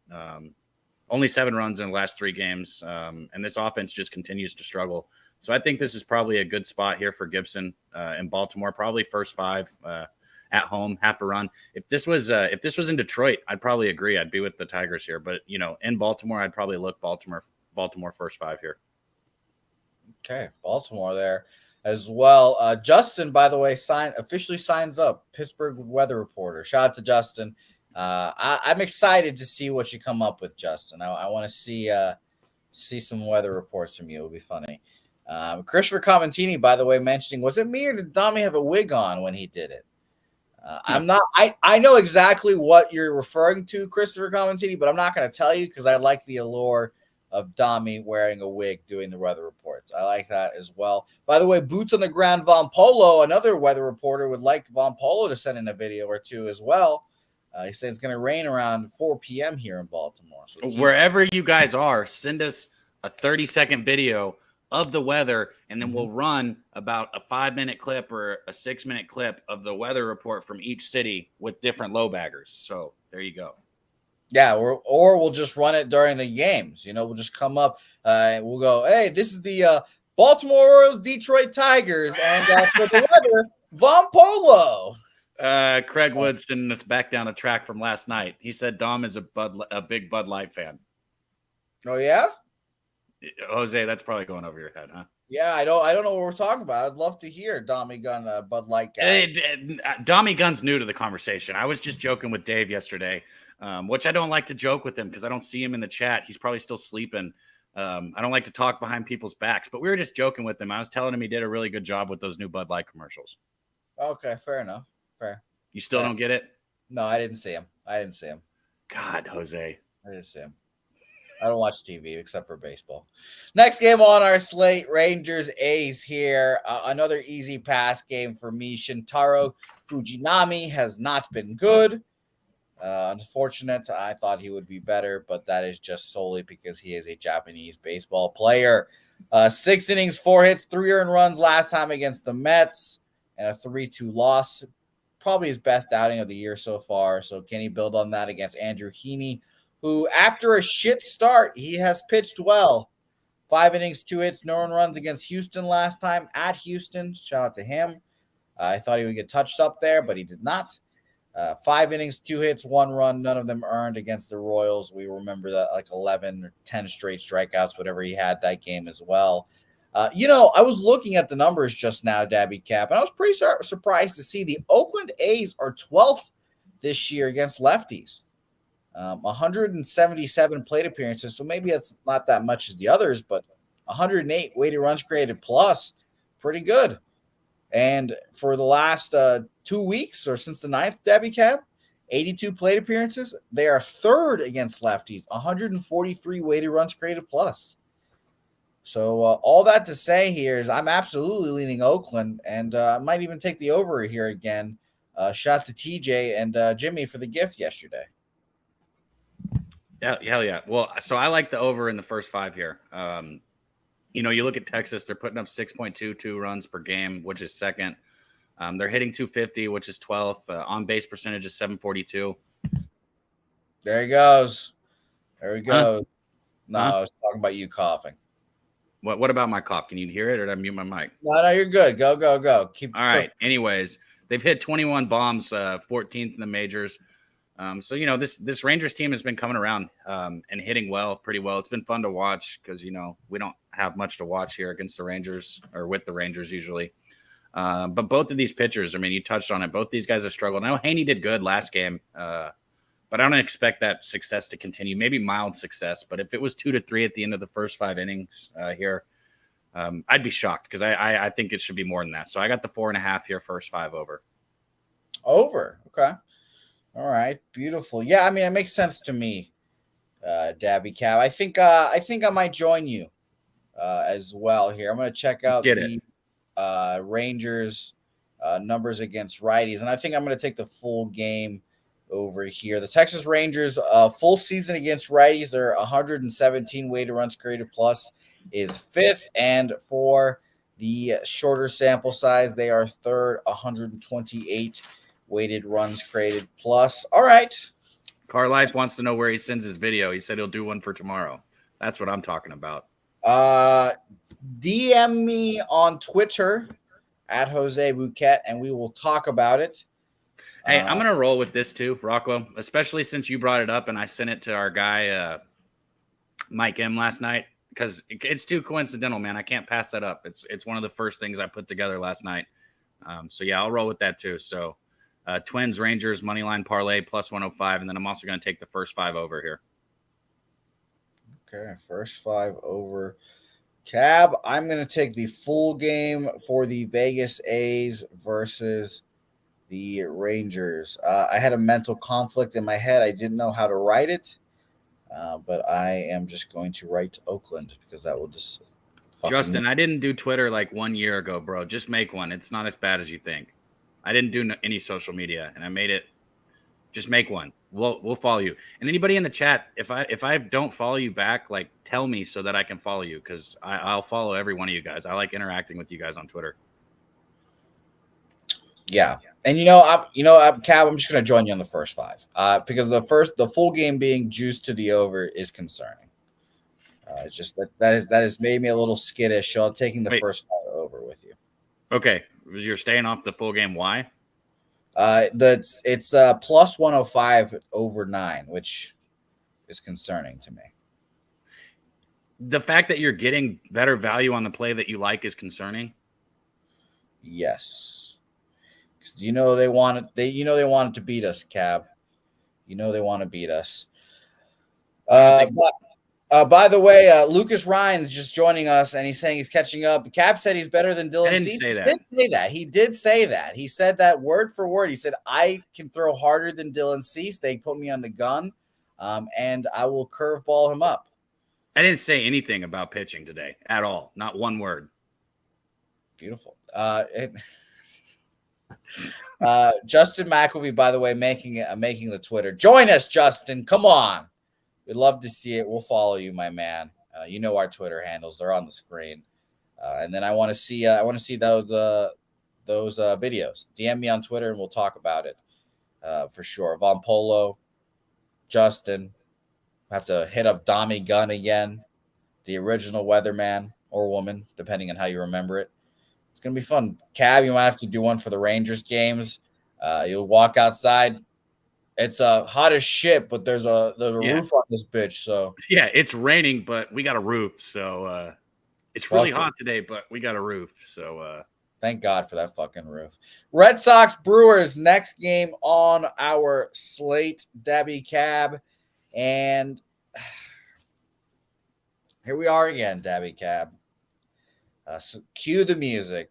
Only 7 runs in the last 3 games. And this offense just continues to struggle. So I think this is probably a good spot here for Gibson in Baltimore, probably first 5 at home, half a run. If this was in Detroit, I'd probably agree. I'd be with the Tigers here, but in Baltimore, I'd probably look Baltimore first 5 here. Okay, Baltimore there as well. Justin, by the way, officially signs up, Pittsburgh weather reporter. Shout out to Justin. I'm excited to see what you come up with, Justin. I want to see some weather reports from you. It'll be funny. Christopher Commentini, by the way, mentioning, was it me or did Dommy have a wig on when he did it? I'm not. I know exactly what you're referring to, Christopher Commentini, but I'm not going to tell you because I like the allure of Dommy wearing a wig doing the weather reports. I like that as well. By the way, boots on the ground, Von Polo, another weather reporter, would like Von Polo to send in a video or two as well. He said it's going to rain around 4 p.m. here in Baltimore. So wherever you guys are, send us a 30-second video of the weather, and then we'll run about a 5-minute clip or a 6-minute clip of the weather report from each city with different low baggers. So there you go. Yeah, or we'll just run it during the games. We'll just come up and we'll go, hey, this is the Baltimore Orioles, Detroit Tigers, and for the weather, Von Polo. Craig Wood sending us back down a track from last night. He said Dom is a big Bud Light fan. Oh yeah, Jose, that's probably going over your head, huh? Yeah, I don't know what we're talking about. I'd love to hear Dommy Gunn, Bud Light guy. Dommy Gunn's new to the conversation. I was just joking with Dave yesterday. Which I don't like to joke with him because I don't see him in the chat. He's probably still sleeping. I don't like to talk behind people's backs, but we were just joking with him. I was telling him he did a really good job with those new Bud Light commercials. Okay, fair enough. Fair. You still don't get it? No, I didn't see him. God, Jose. I didn't see him. I don't watch TV except for baseball. Next game on our slate, Rangers A's here. Another easy pass game for me. Shintaro Fujinami has not been good. Unfortunate. I thought he would be better, but that is just solely because he is a Japanese baseball player. 6 innings, 4 hits, 3 earned runs last time against the Mets, and a 3-2 loss. Probably his best outing of the year so far. So can he build on that against Andrew Heaney, who after a shit start, he has pitched well. 5 innings, 2 hits, no earned runs against Houston last time at Houston. Shout out to him. I thought he would get touched up there, but he did not. 5 innings, 2 hits, 1 run, none of them earned against the Royals. We remember that like 11 or 10 straight strikeouts, whatever he had that game as well. I was looking at the numbers just now, Dabby Cap, and I was pretty surprised to see the Oakland A's are 12th this year against lefties. 177 plate appearances, so maybe it's not that much as the others, but 108 weighted runs created plus, pretty good. And for the last 2 weeks or since the 9th, Dabby Cap, 82 plate appearances. They are third against lefties, 143 weighted runs created plus. So all that to say here is I'm absolutely leaning Oakland, and I might even take the over here again. Shout to TJ and Jimmy for the gift yesterday. Yeah, hell yeah. Well, so I like the over in the first 5 here. You look at Texas, they're putting up 6.22 runs per game, which is second. They're hitting 250, which is 12th. On base percentage is 742. There he goes. There he goes. Huh? No, Huh? I was talking about you coughing. What about my cough? Can you hear it, or did I mute my mic? No, you're good. Go, go, go. Keep. All right. Anyways, they've hit 21 bombs, 14th in the majors. So this Rangers team has been coming around and hitting pretty well. It's been fun to watch because we don't have much to watch here against the Rangers or with the Rangers usually. But both of these pitchers, I mean, you touched on it. Both these guys have struggled. I know Haney did good last game, but I don't expect that success to continue. Maybe mild success, but if it was 2-3 at the end of the first 5 innings here, I'd be shocked because I think it should be more than that. So I got the 4.5 here, first 5 over. Over. Okay. All right. Beautiful. Yeah, I mean, it makes sense to me, Dabby Cab. I think I might join you as well here. I'm going to check out the Rangers numbers against righties, and I think I'm going to take the full game over here. The Texas Rangers full season against righties are 117 weighted runs created plus is 5th, and for the shorter sample size, they are 3rd, 128 weighted runs created plus. All right. Carlife wants to know where he sends his video. He said he'll do one for tomorrow. That's what I'm talking about. DM me on Twitter at Jose Bouquett, and we will talk about it. Hey, I'm going to roll with this too, Rockwell, especially since you brought it up and I sent it to our guy, Mike M, last night, because it's too coincidental, man. I can't pass that up. It's one of the first things I put together last night. So, yeah, I'll roll with that too. So, Twins, Rangers, moneyline parlay, plus 105, and then I'm also going to take the first 5 over here. Okay, first 5 over. Cab, I'm going to take the full game for the Vegas A's versus the Rangers. I had a mental conflict in my head. I didn't know how to write it, but I am just going to write Oakland because that will just Justin, I didn't do Twitter like 1 year ago, bro. Just make one. It's not as bad as you think. I didn't do any social media, and I made it. Just make one. We'll follow you. And anybody in the chat, if I don't follow you back, like tell me so that I can follow you because I'll follow every one of you guys. I like interacting with you guys on Twitter. Yeah, and Cab, I'm just going to join you on the first 5 because the full game being juiced to the over is concerning. It's just that has made me a little skittish. So I'm taking the first 5 over with you. Okay, you're staying off the full game. Why? It's plus 105 over 9, which is concerning to me. The fact that you're getting better value on the play that you like is concerning. Yes. They want it to beat us, Cab. They want to beat us. By the way, Lucas Ryan's just joining us, and he's saying he's catching up. Cab said he's better than Dylan Cease. He did say that. He said that word for word. He said, I can throw harder than Dylan Cease. They put me on the gun, and I will curveball him up. I didn't say anything about pitching today at all. Not one word. Beautiful. Justin McElvey, by the way, making the Twitter. Join us, Justin. Come on. We'd love to see it. We'll follow you, my man. You know our Twitter handles; they're on the screen. And then I want to see those videos. DM me on Twitter, and we'll talk about it for sure. Von Polo, Justin, have to hit up Dommy Gunn again, the original weatherman or woman, depending on how you remember it. It's gonna be fun. Cab, you might have to do one for the Rangers games. You'll walk outside. It's hot as shit, but there's a roof on this bitch. So yeah, it's raining, but we got a roof. So it's really hot today, but we got a roof. So thank God for that fucking roof. Red Sox Brewers next game on our slate. Debbie Cab, and here we are again, Debbie Cab. So cue the music.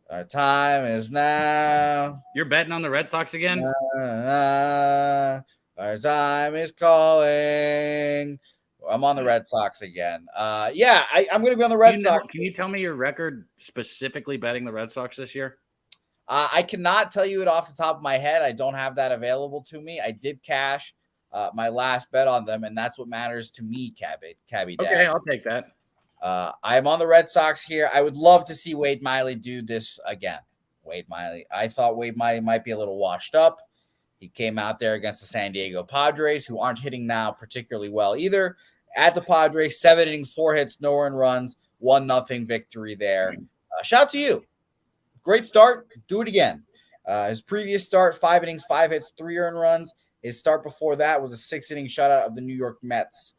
Our time is now. You're betting on the Red Sox again? Our time is calling. I'm on the Red Sox again. I'm going to be on the Red Sox. Can you tell me your record specifically betting the Red Sox this year? I cannot tell you it off the top of my head. I don't have that available to me. I did cash my last bet on them, and that's what matters to me, Cabby Dad. Okay, I'll take that. I'm on the Red Sox here. I would love to see Wade Miley do this again. Wade Miley. I thought Wade Miley might be a little washed up. He came out there against the San Diego Padres, who aren't hitting now particularly well either. At the Padres, 7 innings, 4 hits, no earned runs, 1-0 victory there. Shout out to you. Great start. Do it again. His previous start, 5 innings, 5 hits, 3 earned runs. His start before that was a 6-inning shutout of the New York Mets.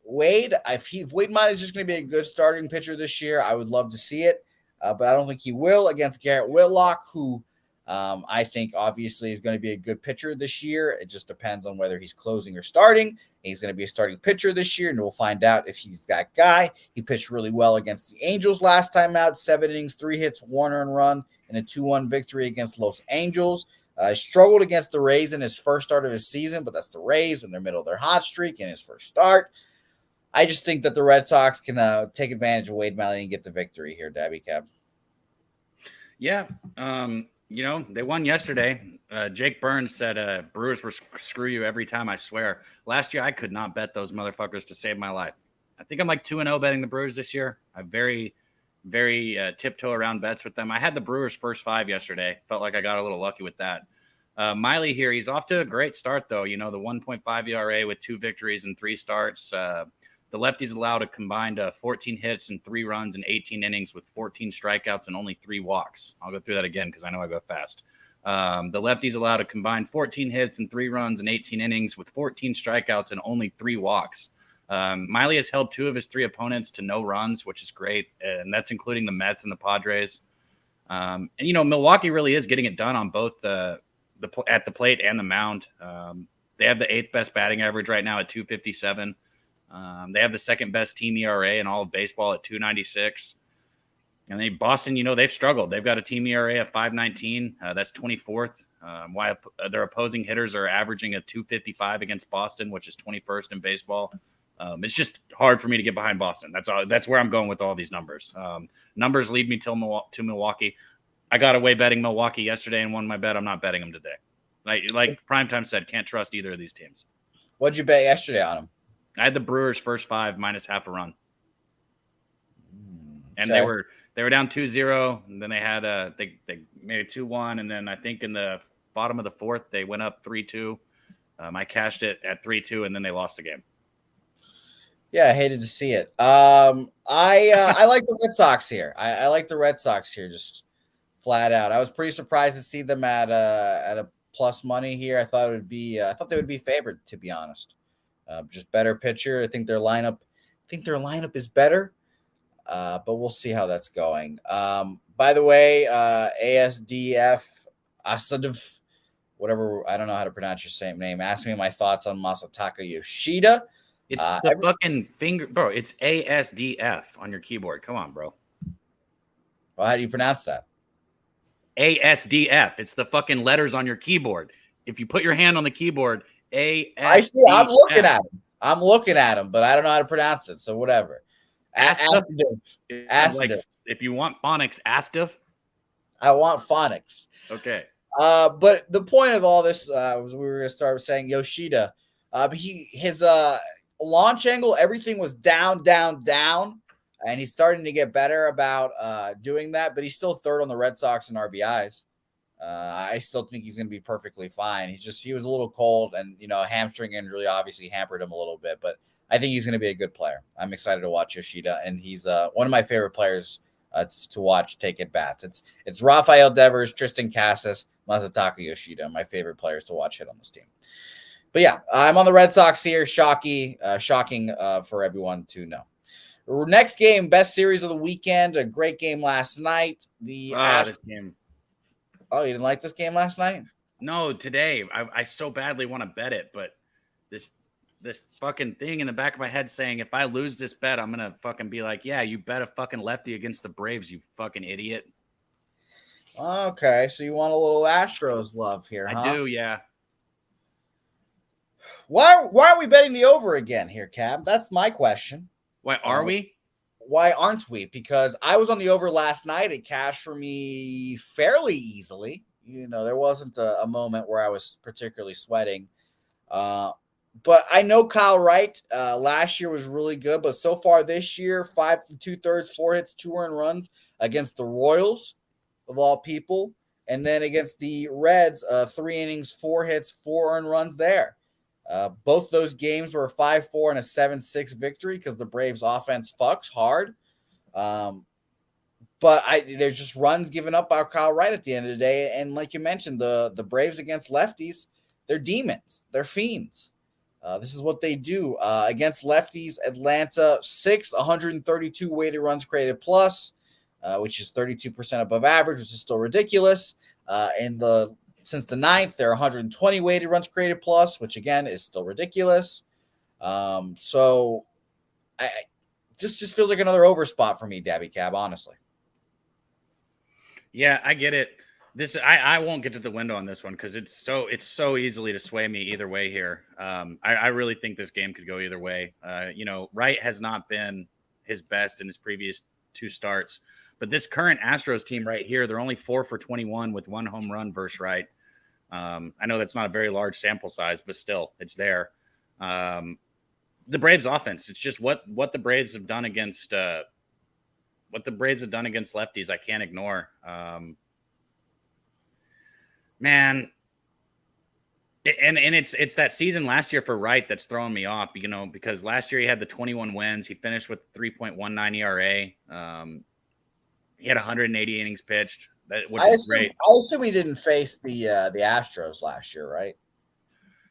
Wade, if Wade Miley is just going to be a good starting pitcher this year, I would love to see it. But I don't think he will against Garrett Whitlock, who I think obviously is going to be a good pitcher this year. It just depends on whether he's closing or starting. He's going to be a starting pitcher this year, and we'll find out if he's that guy. He pitched really well against the Angels last time out, 7 innings, 3 hits, 1 earned run, and a 2-1 victory against Los Angeles. Struggled against the Rays in his first start of his season, but that's the Rays in the middle of their hot streak in his first start. I just think that the Red Sox can take advantage of Wade Miley and get the victory here, Debbie Cab. Yeah. They won yesterday. Jake Burns said Brewers were screw you every time, I swear. Last year, I could not bet those motherfuckers to save my life. I think I'm like 2-0 betting the Brewers this year. I very, very tiptoe around bets with them. I had the Brewers first 5 yesterday. Felt like I got a little lucky with that. Miley here, he's off to a great start, though. The 1.5 ERA with 2 victories and 3 starts. The lefties allowed a combined 14 hits and 3 runs in 18 innings with 14 strikeouts and only 3 walks. I'll go through that again because I know I go fast. The lefties allowed a combined 14 hits and 3 runs in 18 innings with 14 strikeouts and only 3 walks. Miley has held 2 of his 3 opponents to no runs, which is great, and that's including the Mets and the Padres. Milwaukee really is getting it done on both at the plate and the mound. They have the 8th best batting average right now at 257. They have the 2nd best team ERA in all of baseball at 296. And Boston, they've struggled. They've got a team ERA of 519. That's 24th. Why their opposing hitters are averaging a 255 against Boston, which is 21st in baseball. It's just hard for me to get behind Boston. That's where I'm going with all these numbers. Numbers lead me to Milwaukee. I got away betting Milwaukee yesterday and won my bet. I'm not betting them today. Like Primetime said, can't trust either of these teams. What'd you bet yesterday on them? I had the Brewers first 5 minus half a run. And okay. they were down 2-0, and then they had they made it 2-1, and then I think in the bottom of the 4th they went up 3-2. I cashed it at 3-2, and then they lost the game. Yeah, I hated to see it. I like the Red Sox here. I like the Red Sox here, just flat out. I was pretty surprised to see them at a plus money here. I thought they would be favored, to be honest. Just better pitcher. I think their lineup is better, but we'll see how that's going. By the way, ASDF Asadov, whatever, I don't know how to pronounce your same name. Ask me my thoughts on Masataka Yoshida. It's the fucking finger, bro. It's ASDF on your keyboard. Come on, bro. Well, how do you pronounce that? ASDF. It's the fucking letters on your keyboard. If you put your hand on the keyboard, ASDF. I see. I'm looking at him, but I don't know how to pronounce it. So whatever. Astaf. Like, if you want phonics, Astaf. I want phonics. Okay. But the point of all this was we were going to start saying Yoshida. His launch angle, everything was down, down, down, and he's starting to get better about doing that. But he's still third on the Red Sox in RBIs. I still think he's going to be perfectly fine. He was a little cold, and a hamstring injury obviously hampered him a little bit. But I think he's going to be a good player. I'm excited to watch Yoshida, and he's one of my favorite players to watch take at bats. It's Rafael Devers, Tristan Casas, Masataka Yoshida, my favorite players to watch hit on this team. But yeah, I'm on the Red Sox here. Shocking for everyone to know. Next game, best series of the weekend. A great game last night. This game. Oh, you didn't like this game last night? No, today. I so badly want to bet it, but this fucking thing in the back of my head saying if I lose this bet, I'm gonna fucking be like, yeah, you bet a fucking lefty against the Braves, you fucking idiot. Okay, so you want a little Astros love here, huh? I do, yeah. Why are we betting the over again here, Cab? That's my question. Why are we? Why aren't we? Because I was on the over last night. It cashed for me fairly easily. There wasn't a moment where I was particularly sweating. But I know Kyle Wright last year was really good. But so far this year, 5 2/3, 4 hits, 2 earned runs against the Royals, of all people. And then against the Reds, 3 innings, 4 hits, 4 earned runs there. Both those games were a 5-4 and a 7-6 victory because the Braves offense fucks hard. But there's just runs given up by Kyle Wright at the end of the day. And like you mentioned, the Braves against lefties, they're demons. They're fiends. This is what they do. Against lefties, Atlanta, 132 weighted runs created plus, which is 32% above average, which is still ridiculous. Since the 9th, they're 120 weighted runs created plus, which again is still ridiculous. So I just feels like another over spot for me, Dabby Cab, honestly. Yeah, I get it. I won't get to the window on this one because it's so easily to sway me either way here. I really think this game could go either way. Wright has not been his best in his previous 2 starts, but this current Astros team right here, they're only 4 for 21 with 1 home run versus Wright. I know that's not a very large sample size, but still, it's there. The Braves offense, it's just what the Braves have done against lefties. I can't ignore. Man, and it's that season last year for Wright that's throwing me off, because last year he had the 21 wins. He finished with 3.19 ERA. He had 180 innings pitched, which is great. I assume he didn't face the Astros last year, right?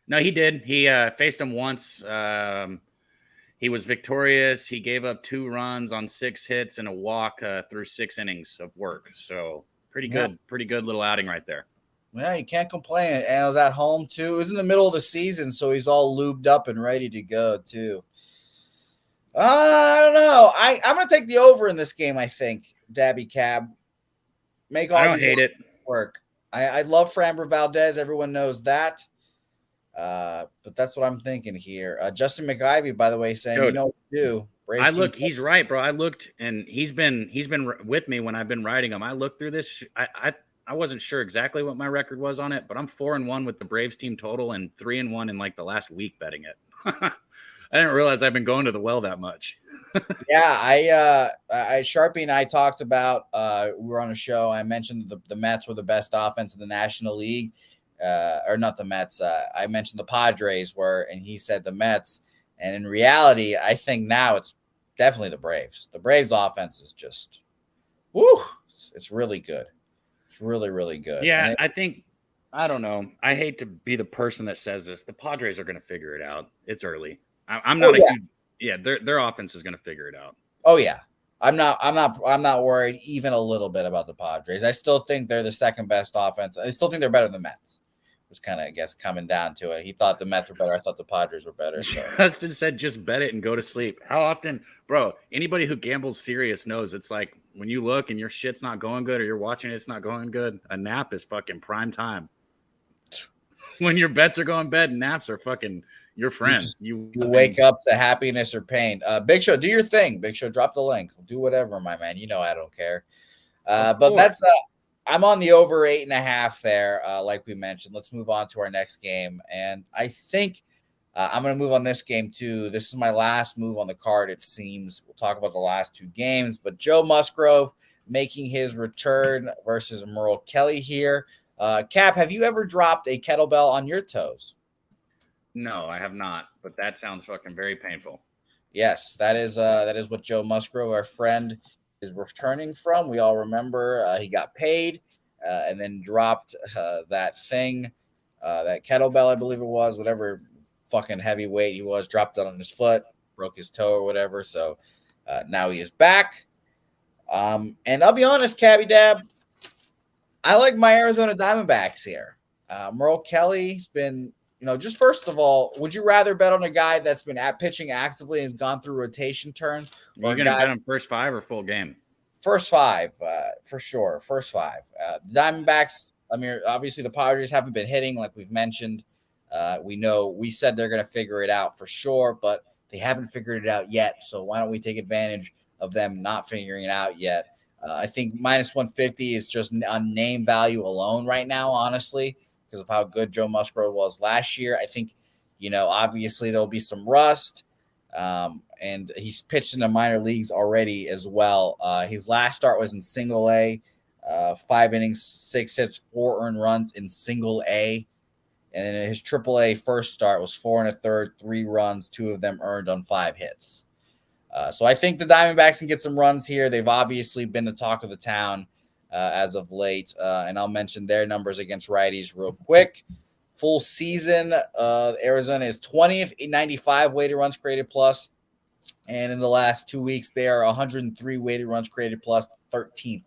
No, he did. He faced them once. He was victorious. He gave up 2 runs on 6 hits and a walk through 6 innings of work. So pretty good little outing right there. Yeah, you can't complain. And it was at home, too. It was in the middle of the season, so he's all lubed up and ready to go, too. I don't know. I'm going to take the over in this game, I think, Dabby Cab. I don't hate it. Work. I love Framber Valdez. Everyone knows that. But that's what I'm thinking here. Justin McIvy, by the way, saying, you know what to do. He's right, bro. I looked, and he's been with me when I've been writing him. I looked through this. I wasn't sure exactly what my record was on it, but I'm 4-1 with the Braves team total and 3-1 in like the last week betting it. I didn't realize I've been going to the well that much. Yeah, Sharpie and I talked about, we were on a show. I mentioned the Mets were the best offense in the National League, or not the Mets. I mentioned the Padres were, and he said the Mets. And in reality, I think now it's definitely the Braves. The Braves offense is just, it's really good. It's really, really good. Yeah, I don't know. I hate to be the person that says this. The Padres are going to figure it out. It's early. I'm not their offense is going to figure it out. Oh yeah. I'm not worried even a little bit about the Padres. I still think they're the second best offense. I still think they're better than the Mets. It was kind of, I guess, coming down to it. He thought the Mets were better. I thought the Padres were better. So. Justin said, just bet it and go to sleep. How often, bro, anybody who gambles serious knows it's like when you look and your shit's not going good or you're watching it's not going good, a nap is fucking prime time. When your bets are going bad, naps are fucking your friend. You wake up to happiness or pain. Big Show, do your thing. Big Show, drop the link. Do whatever, my man. You know I don't care. But I'm on the over 8.5 there, like we mentioned. Let's move on to our next game. And I think I'm going to move on this game too. This is my last move on the card, it seems. We'll talk about the last two games. But Joe Musgrove making his return versus Merle Kelly here. Cap, have you ever dropped a kettlebell on your toes? No, I have not, but that sounds fucking very painful. Yes, that is what Joe Musgrove, our friend, is returning from. We all remember he got paid and then dropped that thing, that kettlebell, I believe it was, whatever fucking heavy weight he was, dropped it on his foot, broke his toe or whatever. So now he is back. And I'll be honest, Cabby Dab, I like my Arizona Diamondbacks here. Merle Kelly's been, just first of all, would you rather bet on a guy that's been at pitching actively and has gone through rotation turns, Are or you a going to guy bet on first five or full game? first five for sure? First five. Diamondbacks. I mean, obviously the Padres haven't been hitting like we've mentioned. We said they're going to figure it out for sure, but they haven't figured it out yet. So why don't we take advantage of them not figuring it out yet? I think minus 150 is just on name value alone right now, honestly, because of how good Joe Musgrove was last year. I think, obviously there'll be some rust. And he's pitched in the minor leagues already as well. His last start was in single A, 5 innings, 6 hits, 4 earned runs in single A. And then his triple A first start was 4 1/3, 3 runs, 2 of them earned on 5 hits. So I think the Diamondbacks can get some runs here. They've obviously been the talk of the town as of late. And I'll mention their numbers against righties real quick. Full season, Arizona is 20th, 95 weighted runs created plus. And in the last 2 weeks, they are 103 weighted runs created plus, 13th.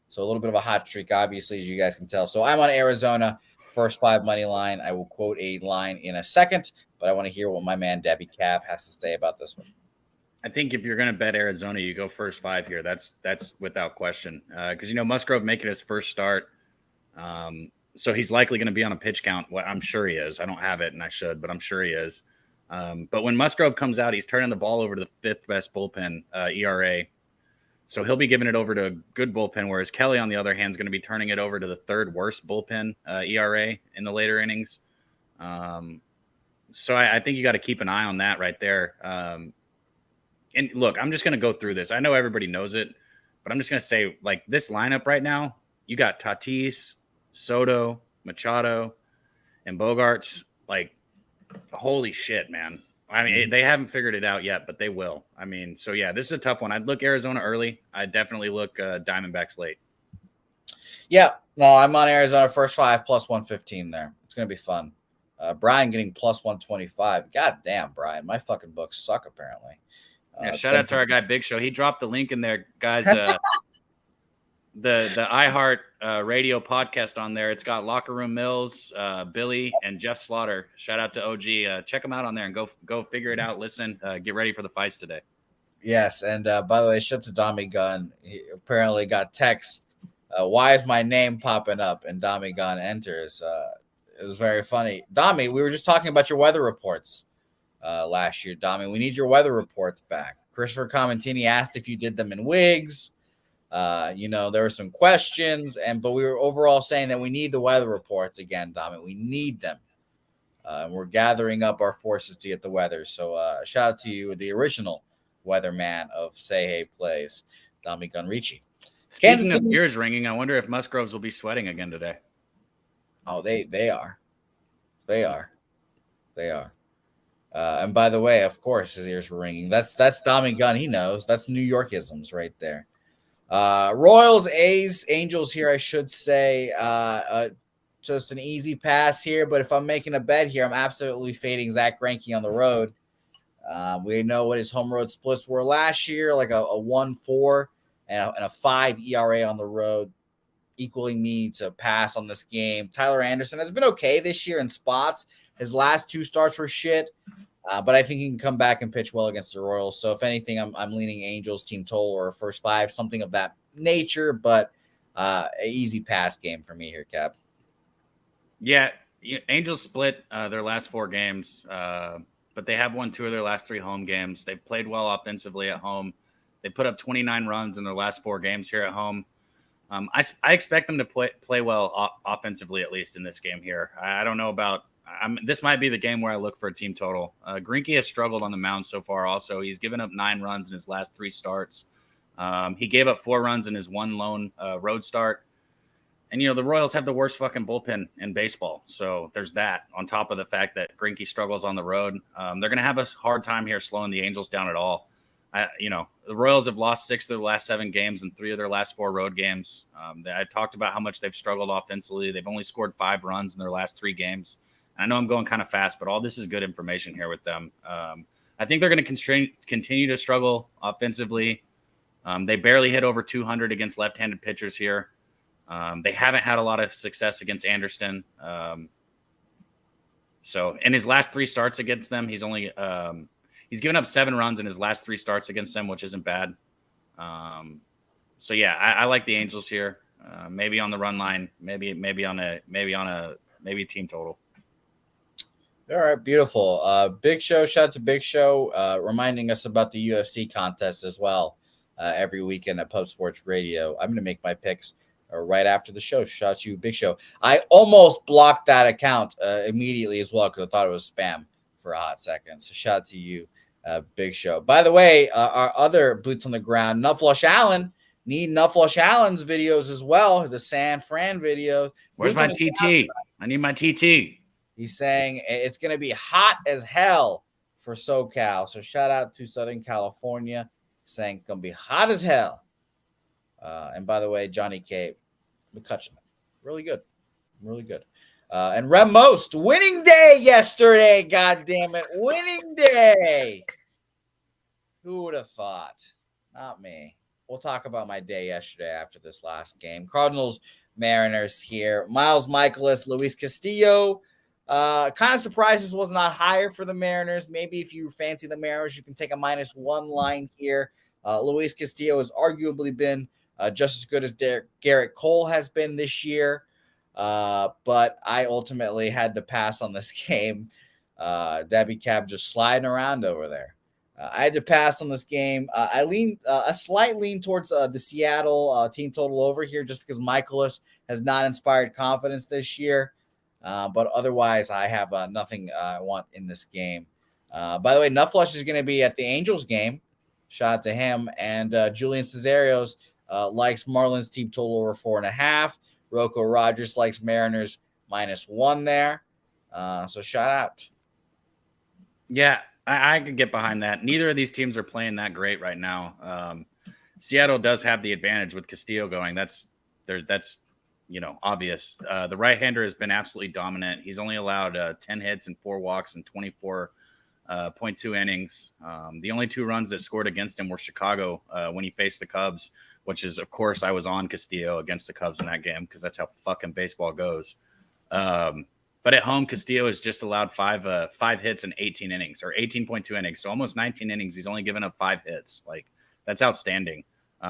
So a little bit of a hot streak, obviously, as you guys can tell. So I'm on Arizona, first five money line. I will quote a line in a second, but I want to hear what my man Debbie Cap has to say about this one. I think if you're going to bet Arizona, you go first five here. That's without question. Because, Musgrove making his first start. So he's likely going to be on a pitch count. Well, I'm sure he is. I don't have it, and I should, but I'm sure he is. But when Musgrove comes out, he's turning the ball over to the fifth best bullpen ERA. So he'll be giving it over to a good bullpen, whereas Kelly, on the other hand, is going to be turning it over to the third worst bullpen ERA in the later innings. So I think you got to keep an eye on that right there. And look, I'm just going to go through this. I know everybody knows it, but I'm just going to say, like, this lineup right now, you got Tatis, Soto, Machado, and Bogarts. Like, holy shit, man. I mean, they haven't figured it out yet, but they will. I mean, so yeah, this is a tough one. I'd look Arizona early. I'd definitely look Diamondbacks late. Yeah, no, I'm on Arizona first five plus 115 there. It's going to be fun. Brian getting plus 125. God damn, Brian. My fucking books suck, apparently. Yeah, shout out to our guy Big Show. He dropped the link in there, guys. The iHeart radio podcast on there. It's got Locker Room Mills, Billy, and Jeff Slaughter. Shout out to OG. Check them out on there and go figure it out. Listen, get ready for the fights today. Yes, and by the way, shout to Dami Gunn. He apparently got text. Why is my name popping up? And Dami Gunn enters. It was very funny. Dami, we were just talking about your weather reports last year. Dami, we need your weather reports back. Christopher Commentini asked if you did them in wigs. There were some questions, but we were overall saying that we need the weather reports again, Dami. We need them. We're gathering up our forces to get the weather. So shout out to you, the original weatherman of Say Hey Plays, Dami Gunrici. Speaking of ears ringing, I wonder if Musgroves will be sweating again today. Oh, they are. And by the way, of course, his ears were ringing. That's Dami Gunn. He knows. That's New Yorkisms right there. Royals, A's, Angels here, I should say. Just an easy pass here. But if I'm making a bet here, I'm absolutely fading Zach Greinke on the road. We know what his home road splits were last year, like a 1.4 and a 5 ERA on the road, equaling me to pass on this game. Tyler Anderson has been okay this year in spots. His last 2 starts were shit, but I think he can come back and pitch well against the Royals. So if anything, I'm leaning Angels team total or first 5, something of that nature, but an easy pass game for me here, Cap. Yeah, Angels split their last 4 games, but they have won 2 of their last 3 home games. They've played well offensively at home. They put up 29 runs in their last 4 games here at home. I expect them to play well offensively, at least in this game here. I don't know about this might be the game where I look for a team total. Greinke has struggled on the mound so far. Also, he's given up 9 runs in his last 3 starts. He gave up 4 runs in his one lone road start. And, the Royals have the worst fucking bullpen in baseball. So there's that on top of the fact that Greinke struggles on the road. They're going to have a hard time here slowing the Angels down at all. The Royals have lost 6 of their last 7 games and 3 of their last 4 road games. I talked about how much they've struggled offensively. They've only scored 5 runs in their last 3 games. And I know I'm going kind of fast, but all this is good information here with them. I think they're going to continue to struggle offensively. They barely hit over 200 against left-handed pitchers here. They haven't had a lot of success against Anderson. So in his last 3 starts against them, he's given up 7 runs in his last 3 starts against them, which isn't bad. So yeah, I like the Angels here. Maybe on the run line, maybe team total. All right, beautiful. Big Show, shout out to Big Show, reminding us about the UFC contest as well every weekend at Pub Sports Radio. I'm going to make my picks right after the show. Shout out to you, Big Show. I almost blocked that account immediately as well because I thought it was spam for a hot second. So shout out to you, Big Show. By the way, our other boots on the ground, Nutflush Allen, need Nutflush Allen's videos as well, the San Fran video. Where's my TT? I need my TT. He's saying it's going to be hot as hell for SoCal. So shout out to Southern California, saying it's going to be hot as hell. And by the way, Johnny K, McCutcheon, really good. Really good. And Rem Most, winning day yesterday. God damn it. Winning day. Who would have thought? Not me. We'll talk about my day yesterday after this last game. Cardinals, Mariners here. Miles Michaelis, Luis Castillo. Kind of surprised this was not higher for the Mariners. Maybe if you fancy the Mariners, you can take a -1 line here. Luis Castillo has arguably been just as good as Garrett Cole has been this year. But I ultimately had to pass on this game. Debbie Cab just sliding around over there. I had to pass on this game. I leaned a slight lean towards the Seattle team total over here just because Michaelis has not inspired confidence this year. But otherwise, I have nothing I want in this game. By the way, Nutflush is going to be at the Angels game. Shout out to him. And Julian Cesarios likes Marlins team total over 4.5. Rocco Rogers likes Mariners -1 there. So shout out. Yeah, I could get behind that. Neither of these teams are playing that great right now. Seattle does have the advantage with Castillo going. That's obvious. The right-hander has been absolutely dominant. He's only allowed 10 hits and 4 walks in 24.2 innings. The only 2 runs that scored against him were Chicago when he faced the Cubs, which is, of course, I was on Castillo against the Cubs in that game because that's how fucking baseball goes. But at home, Castillo has just allowed 5 hits in 18 innings or 18.2 innings. So almost 19 innings. He's only given up 5 hits. Like, that's outstanding.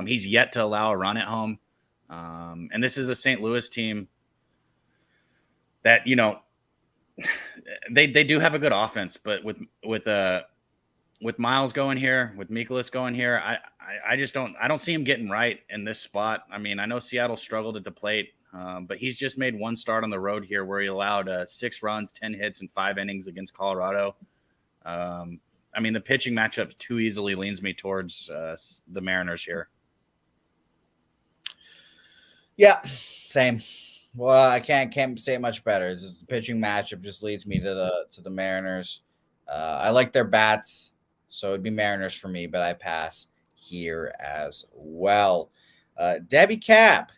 He's yet to allow a run at home. And this is a St. Louis team that, they do have a good offense, but with Miles going here, with Mikolas going here, I don't see him getting right in this spot. I mean, I know Seattle struggled at the plate, but he's just made 1 start on the road here where he allowed 6 runs, 10 hits, and 5 innings against Colorado. I mean, the pitching matchup too easily leans me towards the Mariners here. Yeah, same. Well, I can't say it much better. The pitching matchup just leads me to the Mariners. I like their bats, so it'd be Mariners for me, but I pass here as well. Debbie Cab,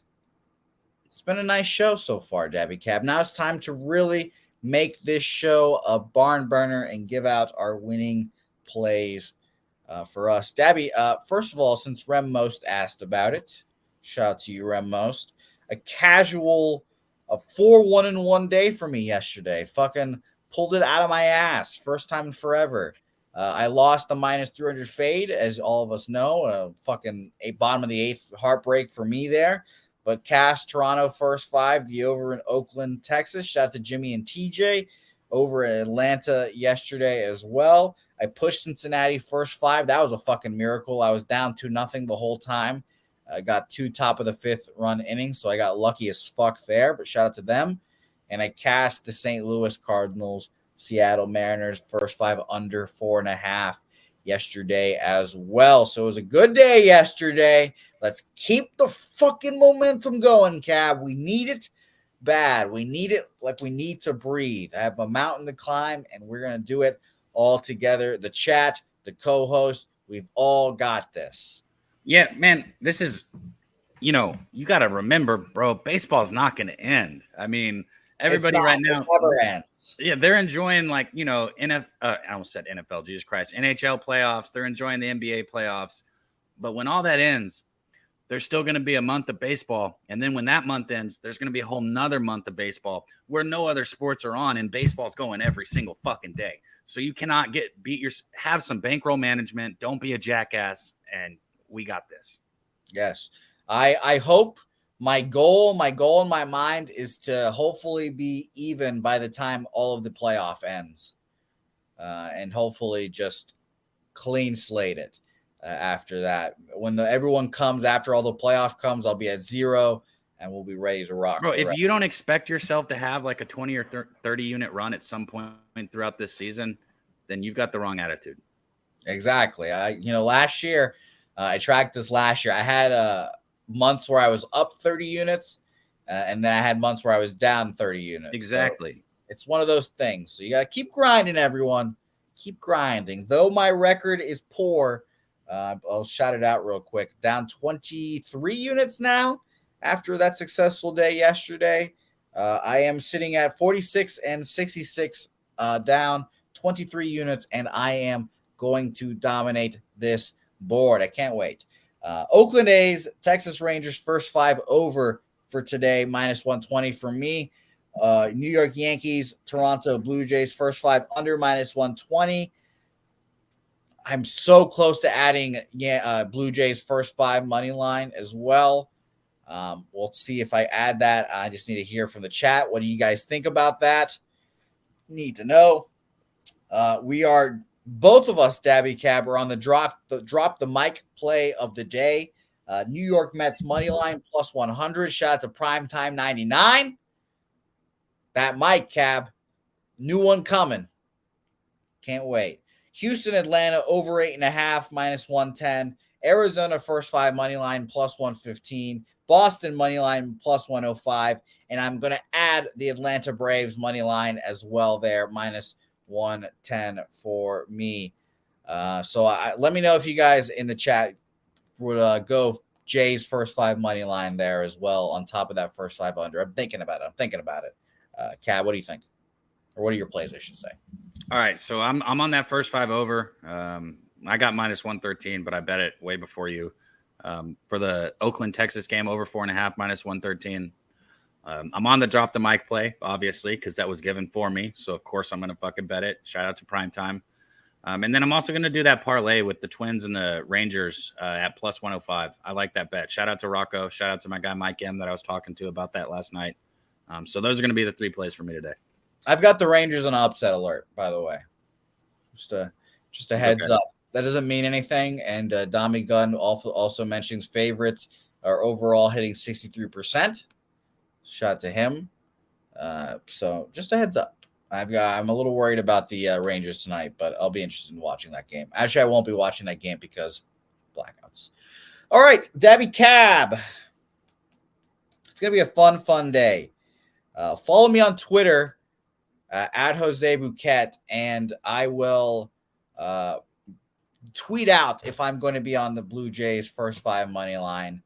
it's been a nice show so far, Debbie Cab. Now it's time to really make this show a barn burner and give out our winning plays for us. Debbie, first of all, since Rem Most asked about it, shout out to you, Rem Most. A 4-1-1 day for me yesterday. Fucking pulled it out of my ass. First time in forever. I lost the -300 fade, as all of us know. Fucking bottom of the 8th heartbreak for me there. But cash Toronto first 5, the over in Oakland, Texas. Shout out to Jimmy and TJ over in Atlanta yesterday as well. I pushed Cincinnati first 5. That was a fucking miracle. I was down 2-0 the whole time. I got 2 top of the 5th run innings, so I got lucky as fuck there, but shout out to them. And I cashed the St. Louis Cardinals, Seattle Mariners, first 5 under 4.5 yesterday as well. So it was a good day yesterday. Let's keep the fucking momentum going, Cab. We need it bad. We need it like we need to breathe. I have a mountain to climb, and we're going to do it all together. The chat, the co-host, we've all got this. Yeah, man, this is, you got to remember, bro, baseball's not going to end. I mean, everybody right now, it never ends. Yeah, they're enjoying I almost said NFL, Jesus Christ, NHL playoffs. They're enjoying the NBA playoffs. But when all that ends, there's still going to be a month of baseball. And then when that month ends, there's going to be a whole nother month of baseball where no other sports are on, and baseball's going every single fucking day. So you cannot have some bankroll management. Don't be a jackass. And we got this. Yes. I hope my goal in my mind is to hopefully be even by the time all of the playoff ends. And hopefully just clean slate it after that. When everyone comes after all the playoff comes, I'll be at 0 and we'll be ready to rock. Bro, if you don't expect yourself to have like a 20 or 30 unit run at some point throughout this season, then you've got the wrong attitude. Exactly. Last year, I tracked this last year. I had months where I was up 30 units, and then I had months where I was down 30 units. Exactly. So it's one of those things. So you got to keep grinding, everyone. Keep grinding. Though my record is poor, I'll shout it out real quick. Down 23 units now after that successful day yesterday. I am sitting at 46 and 66 down 23 units, and I am going to dominate this board. I can't wait. Oakland A's, Texas Rangers, first 5 over for today, minus 120 for me. New York Yankees, Toronto Blue Jays, first 5 under, minus 120. I'm so close to adding Blue Jays first 5 money line as well. We'll see if I add that. I just need to hear from the chat. What do you guys think about that? Need to know. We are both of us, Dabby Cab, are on the drop the mic play of the day. New York Mets money line plus 100. Shout out to Primetime 99. That mic, Cab, new one coming. Can't wait. Houston, Atlanta over 8.5 minus 110. Arizona first 5 money line plus 115. Boston money line plus 105. And I'm going to add the Atlanta Braves money line as well there, minus 110 for me. So let me know if you guys in the chat would go Jay's first 5 money line there as well on top of that first 5 under. I'm thinking about it. Kat, what do you think? Or what are your plays, I should say? All right, so I'm on that first 5 over. I got minus 113, but I bet it way before you. For the Oakland, Texas game, over 4.5, minus 113. I'm on the drop the mic play, obviously, because that was given for me. So, of course, I'm going to fucking bet it. Shout out to Primetime. And then I'm also going to do that parlay with the Twins and the Rangers at plus 105. I like that bet. Shout out to Rocco. Shout out to my guy Mike M that I was talking to about that last night. So those are going to be the 3 plays for me today. I've got the Rangers on upset alert, by the way. Just a heads up. That doesn't mean anything. And Dami Gunn also mentions favorites are overall hitting 63%. Shout out to him. So just a heads up. I'm a little worried about the Rangers tonight, but I'll be interested in watching that game. Actually, I won't be watching that game because blackouts. All right, Dabby Cab. It's going to be a fun day. Follow me on Twitter at Jose Bouquett, and I will tweet out if I'm going to be on the Blue Jays first 5 money line.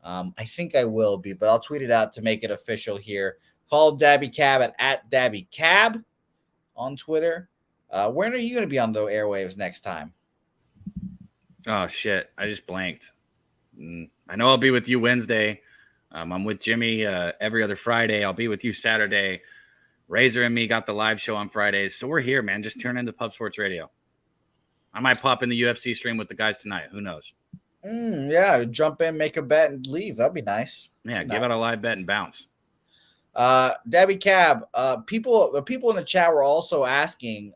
I think I will be, but I'll tweet it out to make it official here. Follow Dabby Cab at Dabby Cab on Twitter. When are you going to be on the airwaves next time? Oh, shit. I just blanked. I know I'll be with you Wednesday. I'm with Jimmy every other Friday. I'll be with you Saturday. Razor and me got the live show on Fridays. So we're here, man. Just turn into Pub Sports Radio. I might pop in the UFC stream with the guys tonight. Who knows? Yeah, jump in, make a bet, and leave. That'd be nice. Yeah, give out a live bet and bounce. Dabby Cab, the people in the chat were also asking,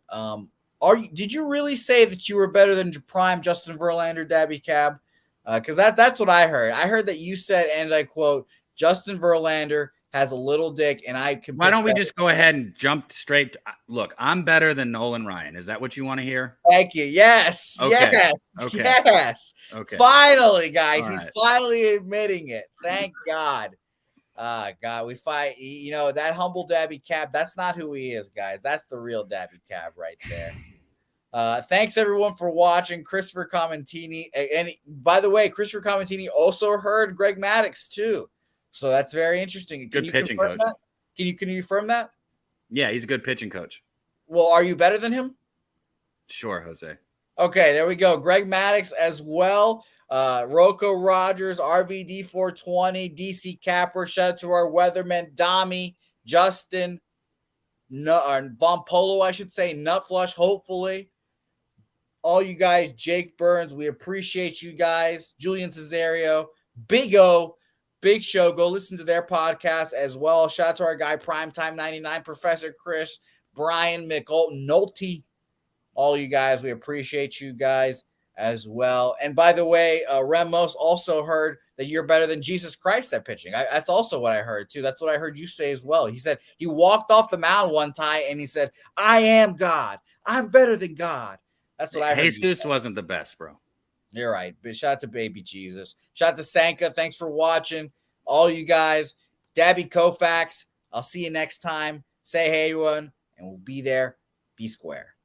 did you really say that you were better than Prime Justin Verlander, Dabby Cab? Because that's what I heard. I heard that you said, and I quote, Justin Verlander has a little dick, and I can. Why don't we just go ahead and jump straight? Look, I'm better than Nolan Ryan. Is that what you want to hear? Thank you. Yes. Okay. Yes. Okay. Yes. Okay. Finally, guys. All He's right. finally admitting it. Thank God. God, we fight. You know, that humble Dabby Cab, that's not who he is, guys. That's the real Dabby Cab right there. Thanks everyone for watching. Christopher Commentini, and by the way, Christopher Commentini also heard Greg Maddux too, so that's very interesting. Good pitching coach. That? Can you confirm that? Yeah, he's a good pitching coach. Well, are you better than him? Sure, Jose. Okay, there we go. Greg Maddux as well. Rocco Rogers, RVD 420, DC Capper. Shout out to our weatherman Dami, Justin, Von Polo, I should say, Nutflush, hopefully. All you guys, Jake Burns, we appreciate you guys. Julian Cesario, Big O, Big Show. Go listen to their podcast as well. Shout out to our guy, Primetime 99, Professor Chris, Brian McAulton, Nolte. All you guys, we appreciate you guys as well. And by the way, Remos also heard that you're better than Jesus Christ at pitching. That's also what I heard too. That's what I heard you say as well. He said he walked off the mound one time and he said, I am God. I'm better than God. That's what I heard. Jesus wasn't the best, bro. You're right. But shout out to baby Jesus. Shout out to Sanka. Thanks for watching. All you guys. Dabby Koufax. I'll see you next time. Say hey, everyone, and we'll be there. Be square.